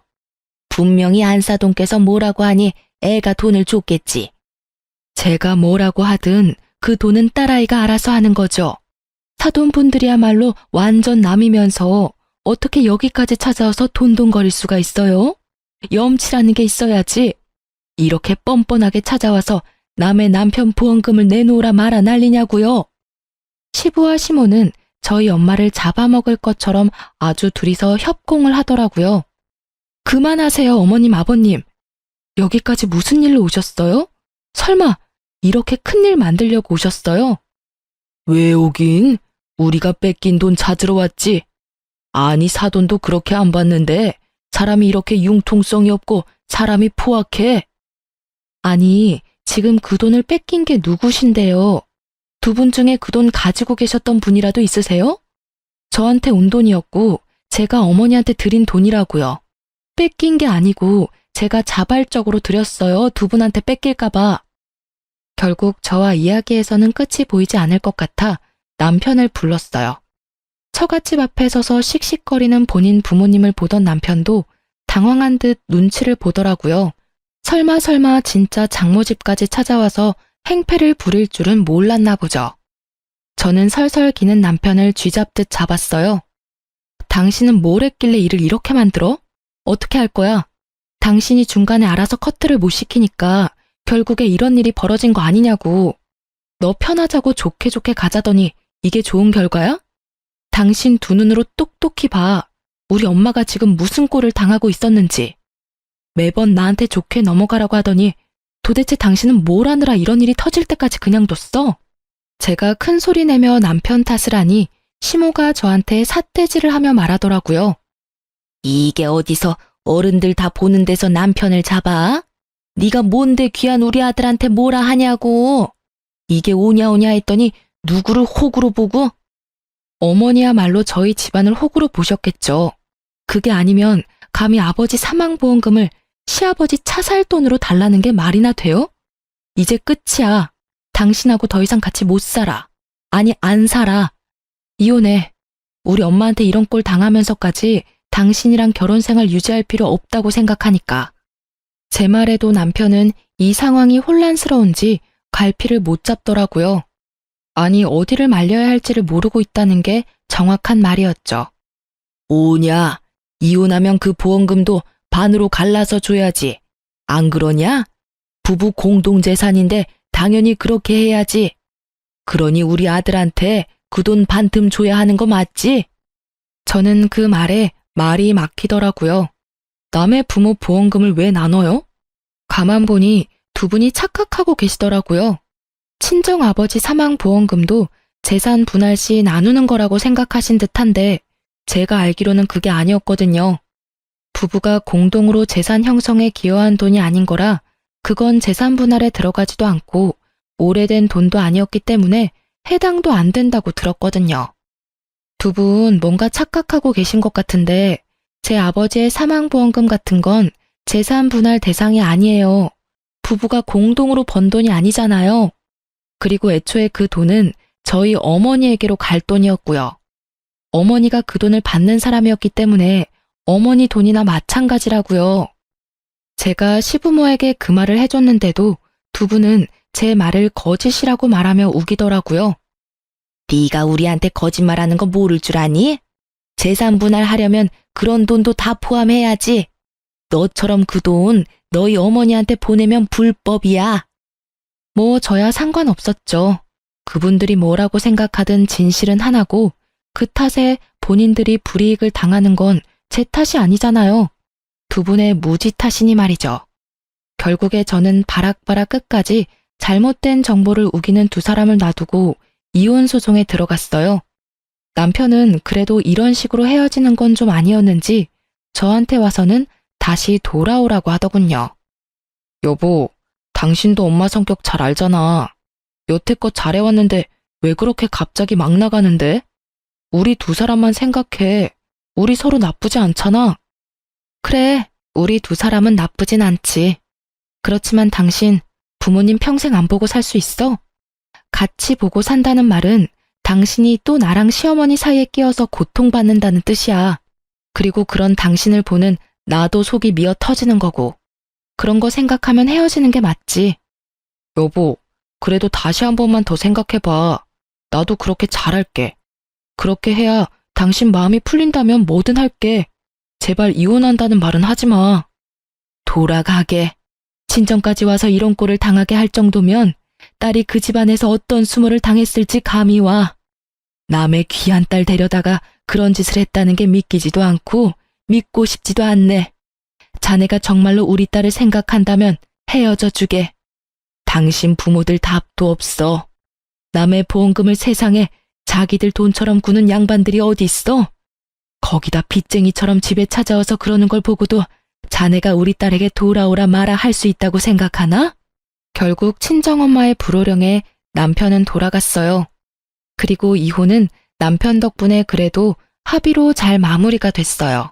분명히 안사돈께서 뭐라고 하니 애가 돈을 줬겠지. 제가 뭐라고 하든 그 돈은 딸아이가 알아서 하는 거죠. 사돈분들이야말로 완전 남이면서 어떻게 여기까지 찾아와서 돈돈거릴 수가 있어요? 염치라는 게 있어야지. 이렇게 뻔뻔하게 찾아와서 남의 남편 보험금을 내놓으라 말아 난리냐고요. 시부와 시모는 저희 엄마를 잡아먹을 것처럼 아주 둘이서 협공을 하더라고요. 그만하세요, 어머님, 아버님. 여기까지 무슨 일로 오셨어요? 설마 이렇게 큰일 만들려고 오셨어요? 왜 오긴? 우리가 뺏긴 돈 찾으러 왔지. 아니, 사돈도 그렇게 안 받는데 사람이 이렇게 융통성이 없고 사람이 포악해. 아니, 지금 그 돈을 뺏긴 게 누구신데요? 두 분 중에 그 돈 가지고 계셨던 분이라도 있으세요? 저한테 온 돈이었고 제가 어머니한테 드린 돈이라고요. 뺏긴 게 아니고 제가 자발적으로 드렸어요. 두 분한테 뺏길까 봐. 결국 저와 이야기에서는 끝이 보이지 않을 것 같아 남편을 불렀어요. 처갓집 앞에 서서 씩씩거리는 본인 부모님을 보던 남편도 당황한 듯 눈치를 보더라고요. 설마 진짜 장모집까지 찾아와서 행패를 부릴 줄은 몰랐나 보죠. 저는 설설 기는 남편을 쥐잡듯 잡았어요. 당신은 뭘 했길래 일을 이렇게 만들어? 어떻게 할 거야? 당신이 중간에 알아서 커트를 못 시키니까 결국에 이런 일이 벌어진 거 아니냐고. 너 편하자고 좋게 가자더니 이게 좋은 결과야? 당신 두 눈으로 똑똑히 봐. 우리 엄마가 지금 무슨 꼴을 당하고 있었는지. 매번 나한테 좋게 넘어가라고 하더니 도대체 당신은 뭘 하느라 이런 일이 터질 때까지 그냥 뒀어? 제가 큰 소리 내며 남편 탓을 하니 시모가 저한테 삿대질을 하며 말하더라고요. 이게 어디서 어른들 다 보는 데서 남편을 잡아? 네가 뭔데 귀한 우리 아들한테 뭐라 하냐고. 이게 오냐 했더니 누구를 호구로 보고? 어머니야말로 저희 집안을 호구로 보셨겠죠. 그게 아니면 감히 아버지 사망보험금을 시아버지 차살돈으로 달라는 게 말이나 돼요? 이제 끝이야. 당신하고 더 이상 같이 못 살아. 아니, 안 살아. 이혼해. 우리 엄마한테 이런 꼴 당하면서까지 당신이랑 결혼 생활 유지할 필요 없다고 생각하니까. 제 말에도 남편은 이 상황이 혼란스러운지 갈피를 못 잡더라고요. 아니, 어디를 말려야 할지를 모르고 있다는 게 정확한 말이었죠. 오냐, 이혼하면 그 보험금도 반으로 갈라서 줘야지. 안 그러냐? 부부 공동재산인데 당연히 그렇게 해야지. 그러니 우리 아들한테 그 돈 반틈 줘야 하는 거 맞지? 저는 그 말에 말이 막히더라고요. 남의 부모 보험금을 왜 나눠요? 가만 보니 두 분이 착각하고 계시더라고요. 친정아버지 사망보험금도 재산 분할 시 나누는 거라고 생각하신 듯한데 제가 알기로는 그게 아니었거든요. 부부가 공동으로 재산 형성에 기여한 돈이 아닌 거라 그건 재산 분할에 들어가지도 않고 오래된 돈도 아니었기 때문에 해당도 안 된다고 들었거든요. 두 분 뭔가 착각하고 계신 것 같은데 제 아버지의 사망보험금 같은 건 재산 분할 대상이 아니에요. 부부가 공동으로 번 돈이 아니잖아요. 그리고 애초에 그 돈은 저희 어머니에게로 갈 돈이었고요. 어머니가 그 돈을 받는 사람이었기 때문에 어머니 돈이나 마찬가지라고요. 제가 시부모에게 그 말을 해줬는데도 두 분은 제 말을 거짓이라고 말하며 우기더라고요. 네가 우리한테 거짓말하는 거 모를 줄 아니? 재산 분할하려면 그런 돈도 다 포함해야지. 너처럼 그 돈 너희 어머니한테 보내면 불법이야. 뭐 저야 상관없었죠. 그분들이 뭐라고 생각하든 진실은 하나고 그 탓에 본인들이 불이익을 당하는 건 제 탓이 아니잖아요. 두 분의 무지 탓이니 말이죠. 결국에 저는 바락바락 끝까지 잘못된 정보를 우기는 두 사람을 놔두고 이혼 소송에 들어갔어요. 남편은 그래도 이런 식으로 헤어지는 건 좀 아니었는지 저한테 와서는 다시 돌아오라고 하더군요. 여보, 당신도 엄마 성격 잘 알잖아. 여태껏 잘해왔는데 왜 그렇게 갑자기 막 나가는데? 우리 두 사람만 생각해. 우리 서로 나쁘지 않잖아. 그래, 우리 두 사람은 나쁘진 않지. 그렇지만 당신 부모님 평생 안 보고 살 수 있어? 같이 보고 산다는 말은 당신이 또 나랑 시어머니 사이에 끼어서 고통받는다는 뜻이야. 그리고 그런 당신을 보는 나도 속이 미어 터지는 거고. 그런 거 생각하면 헤어지는 게 맞지. 여보, 그래도 다시 한 번만 더 생각해봐. 나도 그렇게 잘할게. 그렇게 해야 당신 마음이 풀린다면 뭐든 할게. 제발 이혼한다는 말은 하지 마. 돌아가게. 친정까지 와서 이런 꼴을 당하게 할 정도면 딸이 그 집안에서 어떤 수모를 당했을지 감이 와. 남의 귀한 딸 데려다가 그런 짓을 했다는 게 믿기지도 않고 믿고 싶지도 않네. 자네가 정말로 우리 딸을 생각한다면 헤어져 주게. 당신 부모들 답도 없어. 남의 보험금을 세상에 자기들 돈처럼 구는 양반들이 어디 있어? 거기다 빚쟁이처럼 집에 찾아와서 그러는 걸 보고도 자네가 우리 딸에게 돌아오라 마라 할 수 있다고 생각하나? 결국 친정엄마의 불호령에 남편은 돌아갔어요. 그리고 이혼은 남편 덕분에 그래도 합의로 잘 마무리가 됐어요.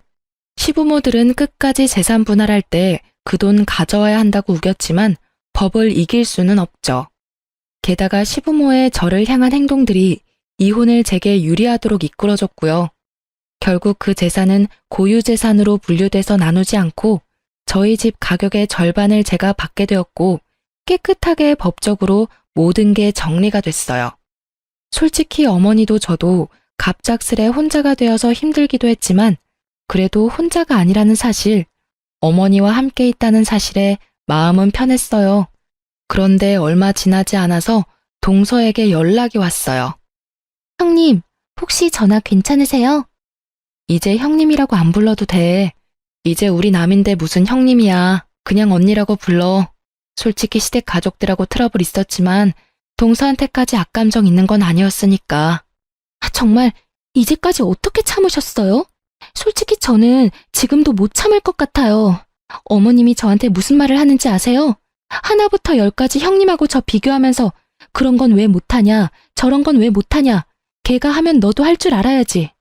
시부모들은 끝까지 재산 분할할 때 그 돈 가져와야 한다고 우겼지만 법을 이길 수는 없죠. 게다가 시부모의 저를 향한 행동들이 이혼을 제게 유리하도록 이끌어줬고요. 결국 그 재산은 고유재산으로 분류돼서 나누지 않고 저희 집 가격의 절반을 제가 받게 되었고 깨끗하게 법적으로 모든 게 정리가 됐어요. 솔직히 어머니도 저도 갑작스레 혼자가 되어서 힘들기도 했지만 그래도 혼자가 아니라는 사실, 어머니와 함께 있다는 사실에 마음은 편했어요. 그런데 얼마 지나지 않아서 동서에게 연락이 왔어요. 형님, 혹시 전화 괜찮으세요? 이제 형님이라고 안 불러도 돼. 이제 우리 남인데 무슨 형님이야. 그냥 언니라고 불러. 솔직히 시댁 가족들하고 트러블 있었지만 동서한테까지 악감정 있는 건 아니었으니까. 정말 이제까지 어떻게 참으셨어요? 솔직히 저는 지금도 못 참을 것 같아요. 어머님이 저한테 무슨 말을 하는지 아세요? 하나부터 열까지 형님하고 저 비교하면서 그런 건 왜 못하냐, 저런 건 왜 못하냐, 걔가 하면 너도 할 줄 알아야지.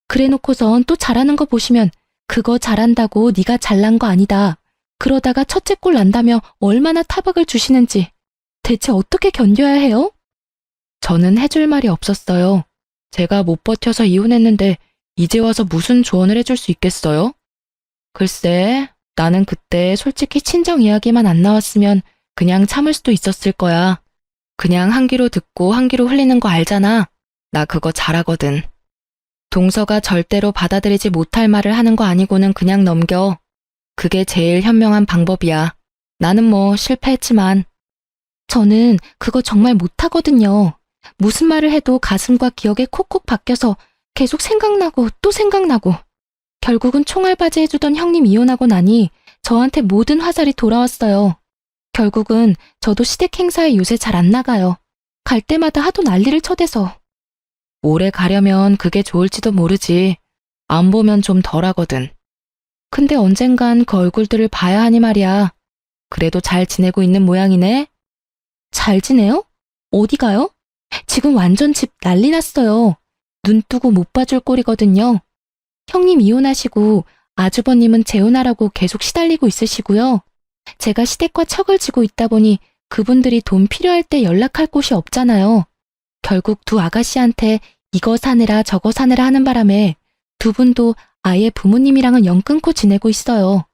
그래놓고선 또 잘하는 거 보시면 그거 잘한다고 네가 잘난 거 아니다. 그러다가 첫째 꼴 난다며 얼마나 타박을 주시는지 대체 어떻게 견뎌야 해요? 저는 해줄 말이 없었어요. 제가 못 버텨서 이혼했는데 이제 와서 무슨 조언을 해줄 수 있겠어요? 글쎄, 나는 그때 솔직히 친정 이야기만 안 나왔으면 그냥 참을 수도 있었을 거야. 그냥 한 귀로 듣고 한 귀로 흘리는 거 알잖아. 나 그거 잘하거든. 동서가 절대로 받아들이지 못할 말을 하는 거 아니고는 그냥 넘겨. 그게 제일 현명한 방법이야. 나는 뭐 실패했지만. 저는 그거 정말 못하거든요. 무슨 말을 해도 가슴과 기억에 콕콕 박혀서 계속 생각나고 또 생각나고. 결국은 총알바지 해주던 형님 이혼하고 나니 저한테 모든 화살이 돌아왔어요. 결국은 저도 시댁 행사에 요새 잘 안 나가요. 갈 때마다 하도 난리를 쳐대서. 오래 가려면 그게 좋을지도 모르지. 안 보면 좀 덜하거든. 근데 언젠간 그 얼굴들을 봐야 하니 말이야. 그래도 잘 지내고 있는 모양이네. 잘 지내요? 어디 가요? 지금 완전 집 난리 났어요. 눈 뜨고 못 봐줄 꼴이거든요. 형님 이혼하시고 아주버님은 재혼하라고 계속 시달리고 있으시고요. 제가 시댁과 척을 지고 있다 보니 그분들이 돈 필요할 때 연락할 곳이 없잖아요. 결국 두 아가씨한테 이거 사느라 저거 사느라 하는 바람에 두 분도 아예 부모님이랑은 연 끊고 지내고 있어요.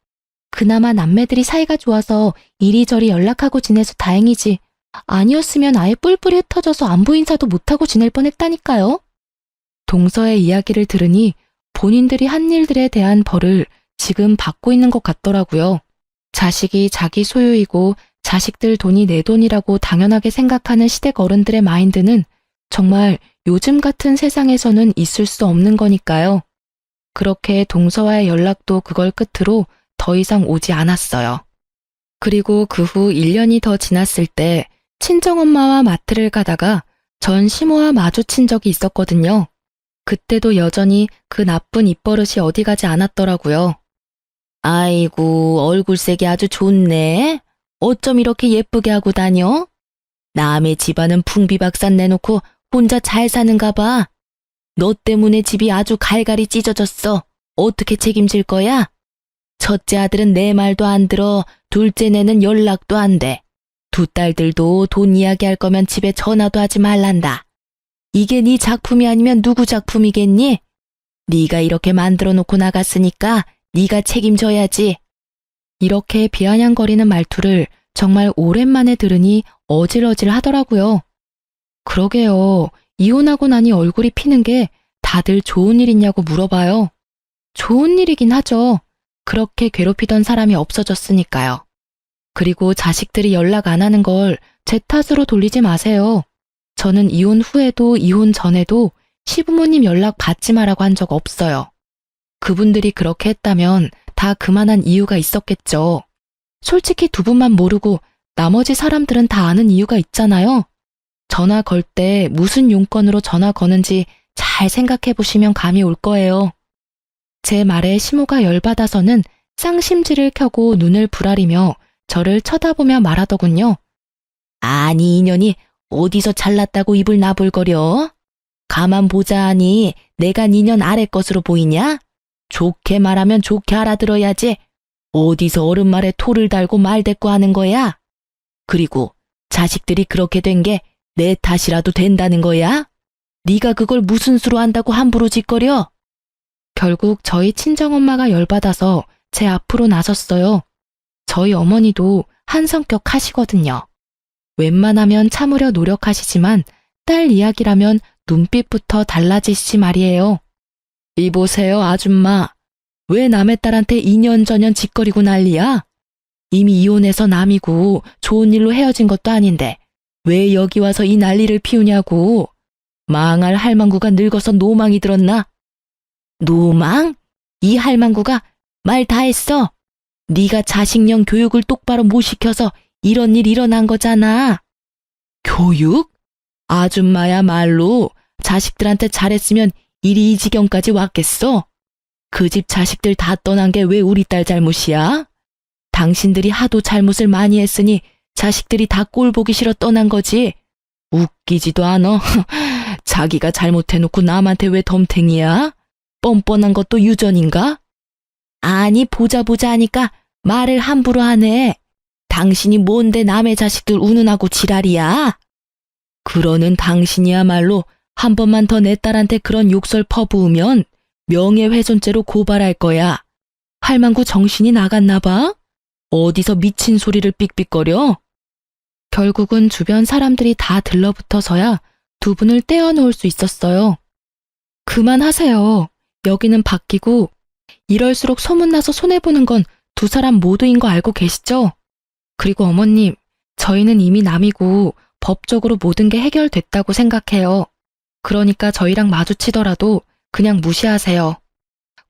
그나마 남매들이 사이가 좋아서 이리저리 연락하고 지내서 다행이지. 아니었으면 아예 뿔뿔이 흩어져서 안부 인사도 못하고 지낼 뻔했다니까요. 동서의 이야기를 들으니 본인들이 한 일들에 대한 벌을 지금 받고 있는 것 같더라고요. 자식이 자기 소유이고 자식들 돈이 내 돈이라고 당연하게 생각하는 시댁 어른들의 마인드는 정말 요즘 같은 세상에서는 있을 수 없는 거니까요. 그렇게 동서와의 연락도 그걸 끝으로 더 이상 오지 않았어요. 그리고 그 후 1년이 더 지났을 때 친정엄마와 마트를 가다가 전 시모와 마주친 적이 있었거든요. 그때도 여전히 그 나쁜 입버릇이 어디 가지 않았더라고요. 아이고, 얼굴색이 아주 좋네. 어쩜 이렇게 예쁘게 하고 다녀? 남의 집안은 풍비박산 내놓고 혼자 잘 사는가 봐. 너 때문에 집이 아주 갈갈이 찢어졌어. 어떻게 책임질 거야? 첫째 아들은 내 말도 안 들어. 둘째 내는 연락도 안 돼. 두 딸들도 돈 이야기할 거면 집에 전화도 하지 말란다. 이게 네 작품이 아니면 누구 작품이겠니? 네가 이렇게 만들어 놓고 나갔으니까 네가 책임져야지. 이렇게 비아냥거리는 말투를 정말 오랜만에 들으니 어질어질 하더라고요. 그러게요. 이혼하고 나니 얼굴이 피는 게 다들 좋은 일 있냐고 물어봐요. 좋은 일이긴 하죠. 그렇게 괴롭히던 사람이 없어졌으니까요. 그리고 자식들이 연락 안 하는 걸 제 탓으로 돌리지 마세요. 저는 이혼 후에도 이혼 전에도 시부모님 연락 받지 마라고 한 적 없어요. 그분들이 그렇게 했다면 다 그만한 이유가 있었겠죠. 솔직히 두 분만 모르고 나머지 사람들은 다 아는 이유가 있잖아요. 전화 걸 때 무슨 용건으로 전화 거는지 잘 생각해 보시면 감이 올 거예요. 제 말에 시모가 열받아서는 쌍심지를 켜고 눈을 부라리며 저를 쳐다보며 말하더군요. 아니 이년이 어디서 잘났다고 입을 나불거려? 가만 보자 하니 내가 니년 아래 것으로 보이냐? 좋게 말하면 좋게 알아들어야지. 어디서 어른 말에 토를 달고 말대꾸 하는 거야? 그리고 자식들이 그렇게 된 게 내 탓이라도 된다는 거야? 네가 그걸 무슨 수로 한다고 함부로 짓거려? 결국 저희 친정엄마가 열받아서 제 앞으로 나섰어요. 저희 어머니도 한 성격 하시거든요. 웬만하면 참으려 노력하시지만 딸 이야기라면 눈빛부터 달라지시지 말이에요. 이보세요 아줌마. 왜 남의 딸한테 2년 전년 짓거리고 난리야? 이미 이혼해서 남이고 좋은 일로 헤어진 것도 아닌데 왜 여기 와서 이 난리를 피우냐고. 망할 할망구가 늙어서 노망이 들었나? 노망? 이 할망구가 말 다 했어. 네가 자식령 교육을 똑바로 못 시켜서 이런 일 일어난 거잖아. 교육? 아줌마야말로 자식들한테 잘했으면 일이 이 지경까지 왔겠어? 그 집 자식들 다 떠난 게 왜 우리 딸 잘못이야? 당신들이 하도 잘못을 많이 했으니 자식들이 다 꼴 보기 싫어 떠난 거지. 웃기지도 않아. 자기가 잘못해놓고 남한테 왜 덤탱이야? 뻔뻔한 것도 유전인가? 아니 보자 하니까 말을 함부로 하네. 당신이 뭔데 남의 자식들 운운하고 지랄이야? 그러는 당신이야말로 한 번만 더 내 딸한테 그런 욕설 퍼부으면 명예훼손죄로 고발할 거야. 할망구 정신이 나갔나 봐? 어디서 미친 소리를 삑삑거려? 결국은 주변 사람들이 다 들러붙어서야 두 분을 떼어놓을 수 있었어요. 그만하세요. 여기는 바뀌고 이럴수록 소문나서 손해보는 건 두 사람 모두인 거 알고 계시죠? 그리고 어머님, 저희는 이미 남이고 법적으로 모든 게 해결됐다고 생각해요. 그러니까 저희랑 마주치더라도 그냥 무시하세요.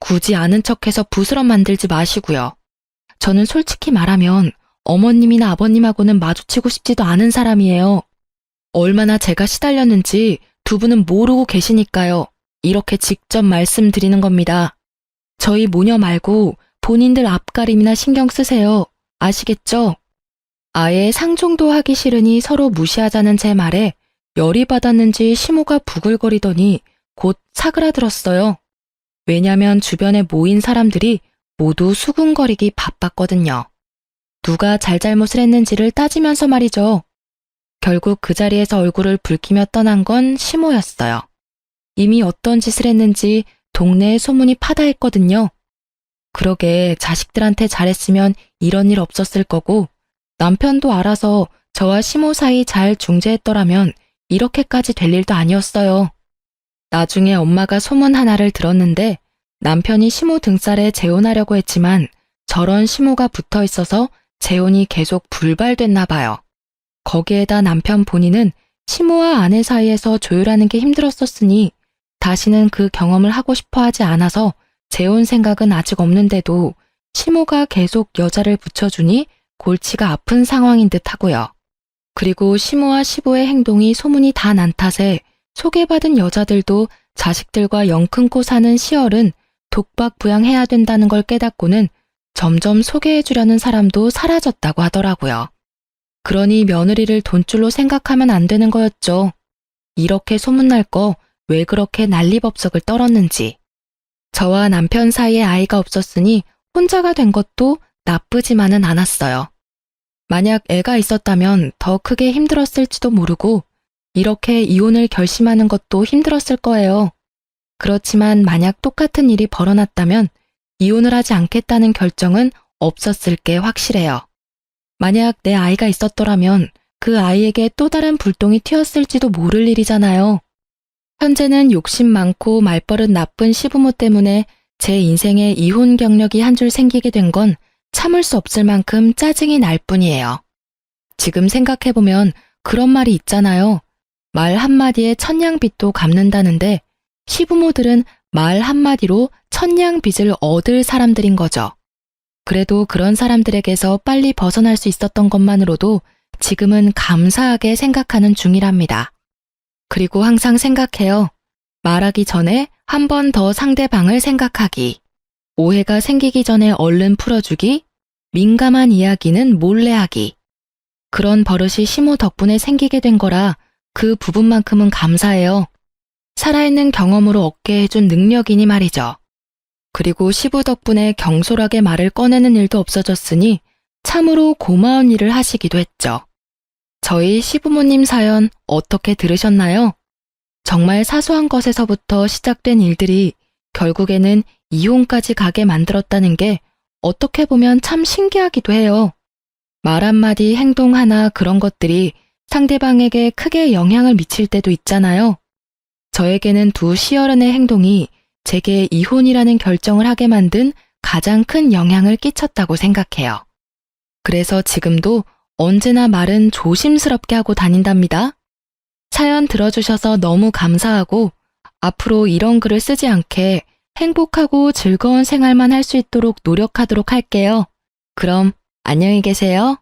굳이 아는 척해서 부스럼 만들지 마시고요. 저는 솔직히 말하면 어머님이나 아버님하고는 마주치고 싶지도 않은 사람이에요. 얼마나 제가 시달렸는지 두 분은 모르고 계시니까요. 이렇게 직접 말씀드리는 겁니다. 저희 모녀 말고 본인들 앞가림이나 신경 쓰세요. 아시겠죠? 아예 상종도 하기 싫으니 서로 무시하자는 제 말에 열이 받았는지 시모가 부글거리더니 곧 사그라들었어요. 왜냐면 주변에 모인 사람들이 모두 수군거리기 바빴거든요. 누가 잘잘못을 했는지를 따지면서 말이죠. 결국 그 자리에서 얼굴을 붉히며 떠난 건 시모였어요. 이미 어떤 짓을 했는지 동네에 소문이 파다했거든요. 그러게 자식들한테 잘했으면 이런 일 없었을 거고 남편도 알아서 저와 시모 사이 잘 중재했더라면 이렇게까지 될 일도 아니었어요. 나중에 엄마가 소문 하나를 들었는데 남편이 시모 등살에 재혼하려고 했지만 저런 시모가 붙어 있어서 재혼이 계속 불발됐나 봐요. 거기에다 남편 본인은 시모와 아내 사이에서 조율하는 게 힘들었었으니 다시는 그 경험을 하고 싶어 하지 않아서 재혼 생각은 아직 없는데도 시모가 계속 여자를 붙여주니 골치가 아픈 상황인 듯 하고요. 그리고 시모와 시부의 행동이 소문이 다 난 탓에 소개받은 여자들도 자식들과 영 끊고 사는 시얼은 독박 부양해야 된다는 걸 깨닫고는 점점 소개해주려는 사람도 사라졌다고 하더라고요. 그러니 며느리를 돈줄로 생각하면 안 되는 거였죠. 이렇게 소문날 거 왜 그렇게 난리법석을 떨었는지. 저와 남편 사이에 아이가 없었으니 혼자가 된 것도 나쁘지만은 않았어요. 만약 애가 있었다면 더 크게 힘들었을지도 모르고 이렇게 이혼을 결심하는 것도 힘들었을 거예요. 그렇지만 만약 똑같은 일이 벌어났다면 이혼을 하지 않겠다는 결정은 없었을 게 확실해요. 만약 내 아이가 있었더라면 그 아이에게 또 다른 불똥이 튀었을지도 모를 일이잖아요. 현재는 욕심 많고 말버릇 나쁜 시부모 때문에 제 인생에 이혼 경력이 한 줄 생기게 된 건 참을 수 없을 만큼 짜증이 날 뿐이에요. 지금 생각해보면 그런 말이 있잖아요. 말 한마디에 천냥빚도 갚는다는데 시부모들은 말 한마디로 천냥빚을 얻을 사람들인 거죠. 그래도 그런 사람들에게서 빨리 벗어날 수 있었던 것만으로도 지금은 감사하게 생각하는 중이랍니다. 그리고 항상 생각해요. 말하기 전에 한 번 더 상대방을 생각하기. 오해가 생기기 전에 얼른 풀어주기. 민감한 이야기는 몰래 하기. 그런 버릇이 시모 덕분에 생기게 된 거라 그 부분만큼은 감사해요. 살아있는 경험으로 얻게 해준 능력이니 말이죠. 그리고 시부 덕분에 경솔하게 말을 꺼내는 일도 없어졌으니 참으로 고마운 일을 하시기도 했죠. 저희 시부모님 사연 어떻게 들으셨나요? 정말 사소한 것에서부터 시작된 일들이 결국에는 이혼까지 가게 만들었다는 게 어떻게 보면 참 신기하기도 해요. 말 한마디, 행동 하나 그런 것들이 상대방에게 크게 영향을 미칠 때도 있잖아요. 저에게는 두 시어른의 행동이 제게 이혼이라는 결정을 하게 만든 가장 큰 영향을 끼쳤다고 생각해요. 그래서 지금도 언제나 말은 조심스럽게 하고 다닌답니다. 사연 들어주셔서 너무 감사하고 앞으로 이런 글을 쓰지 않게 행복하고 즐거운 생활만 할 수 있도록 노력하도록 할게요. 그럼 안녕히 계세요.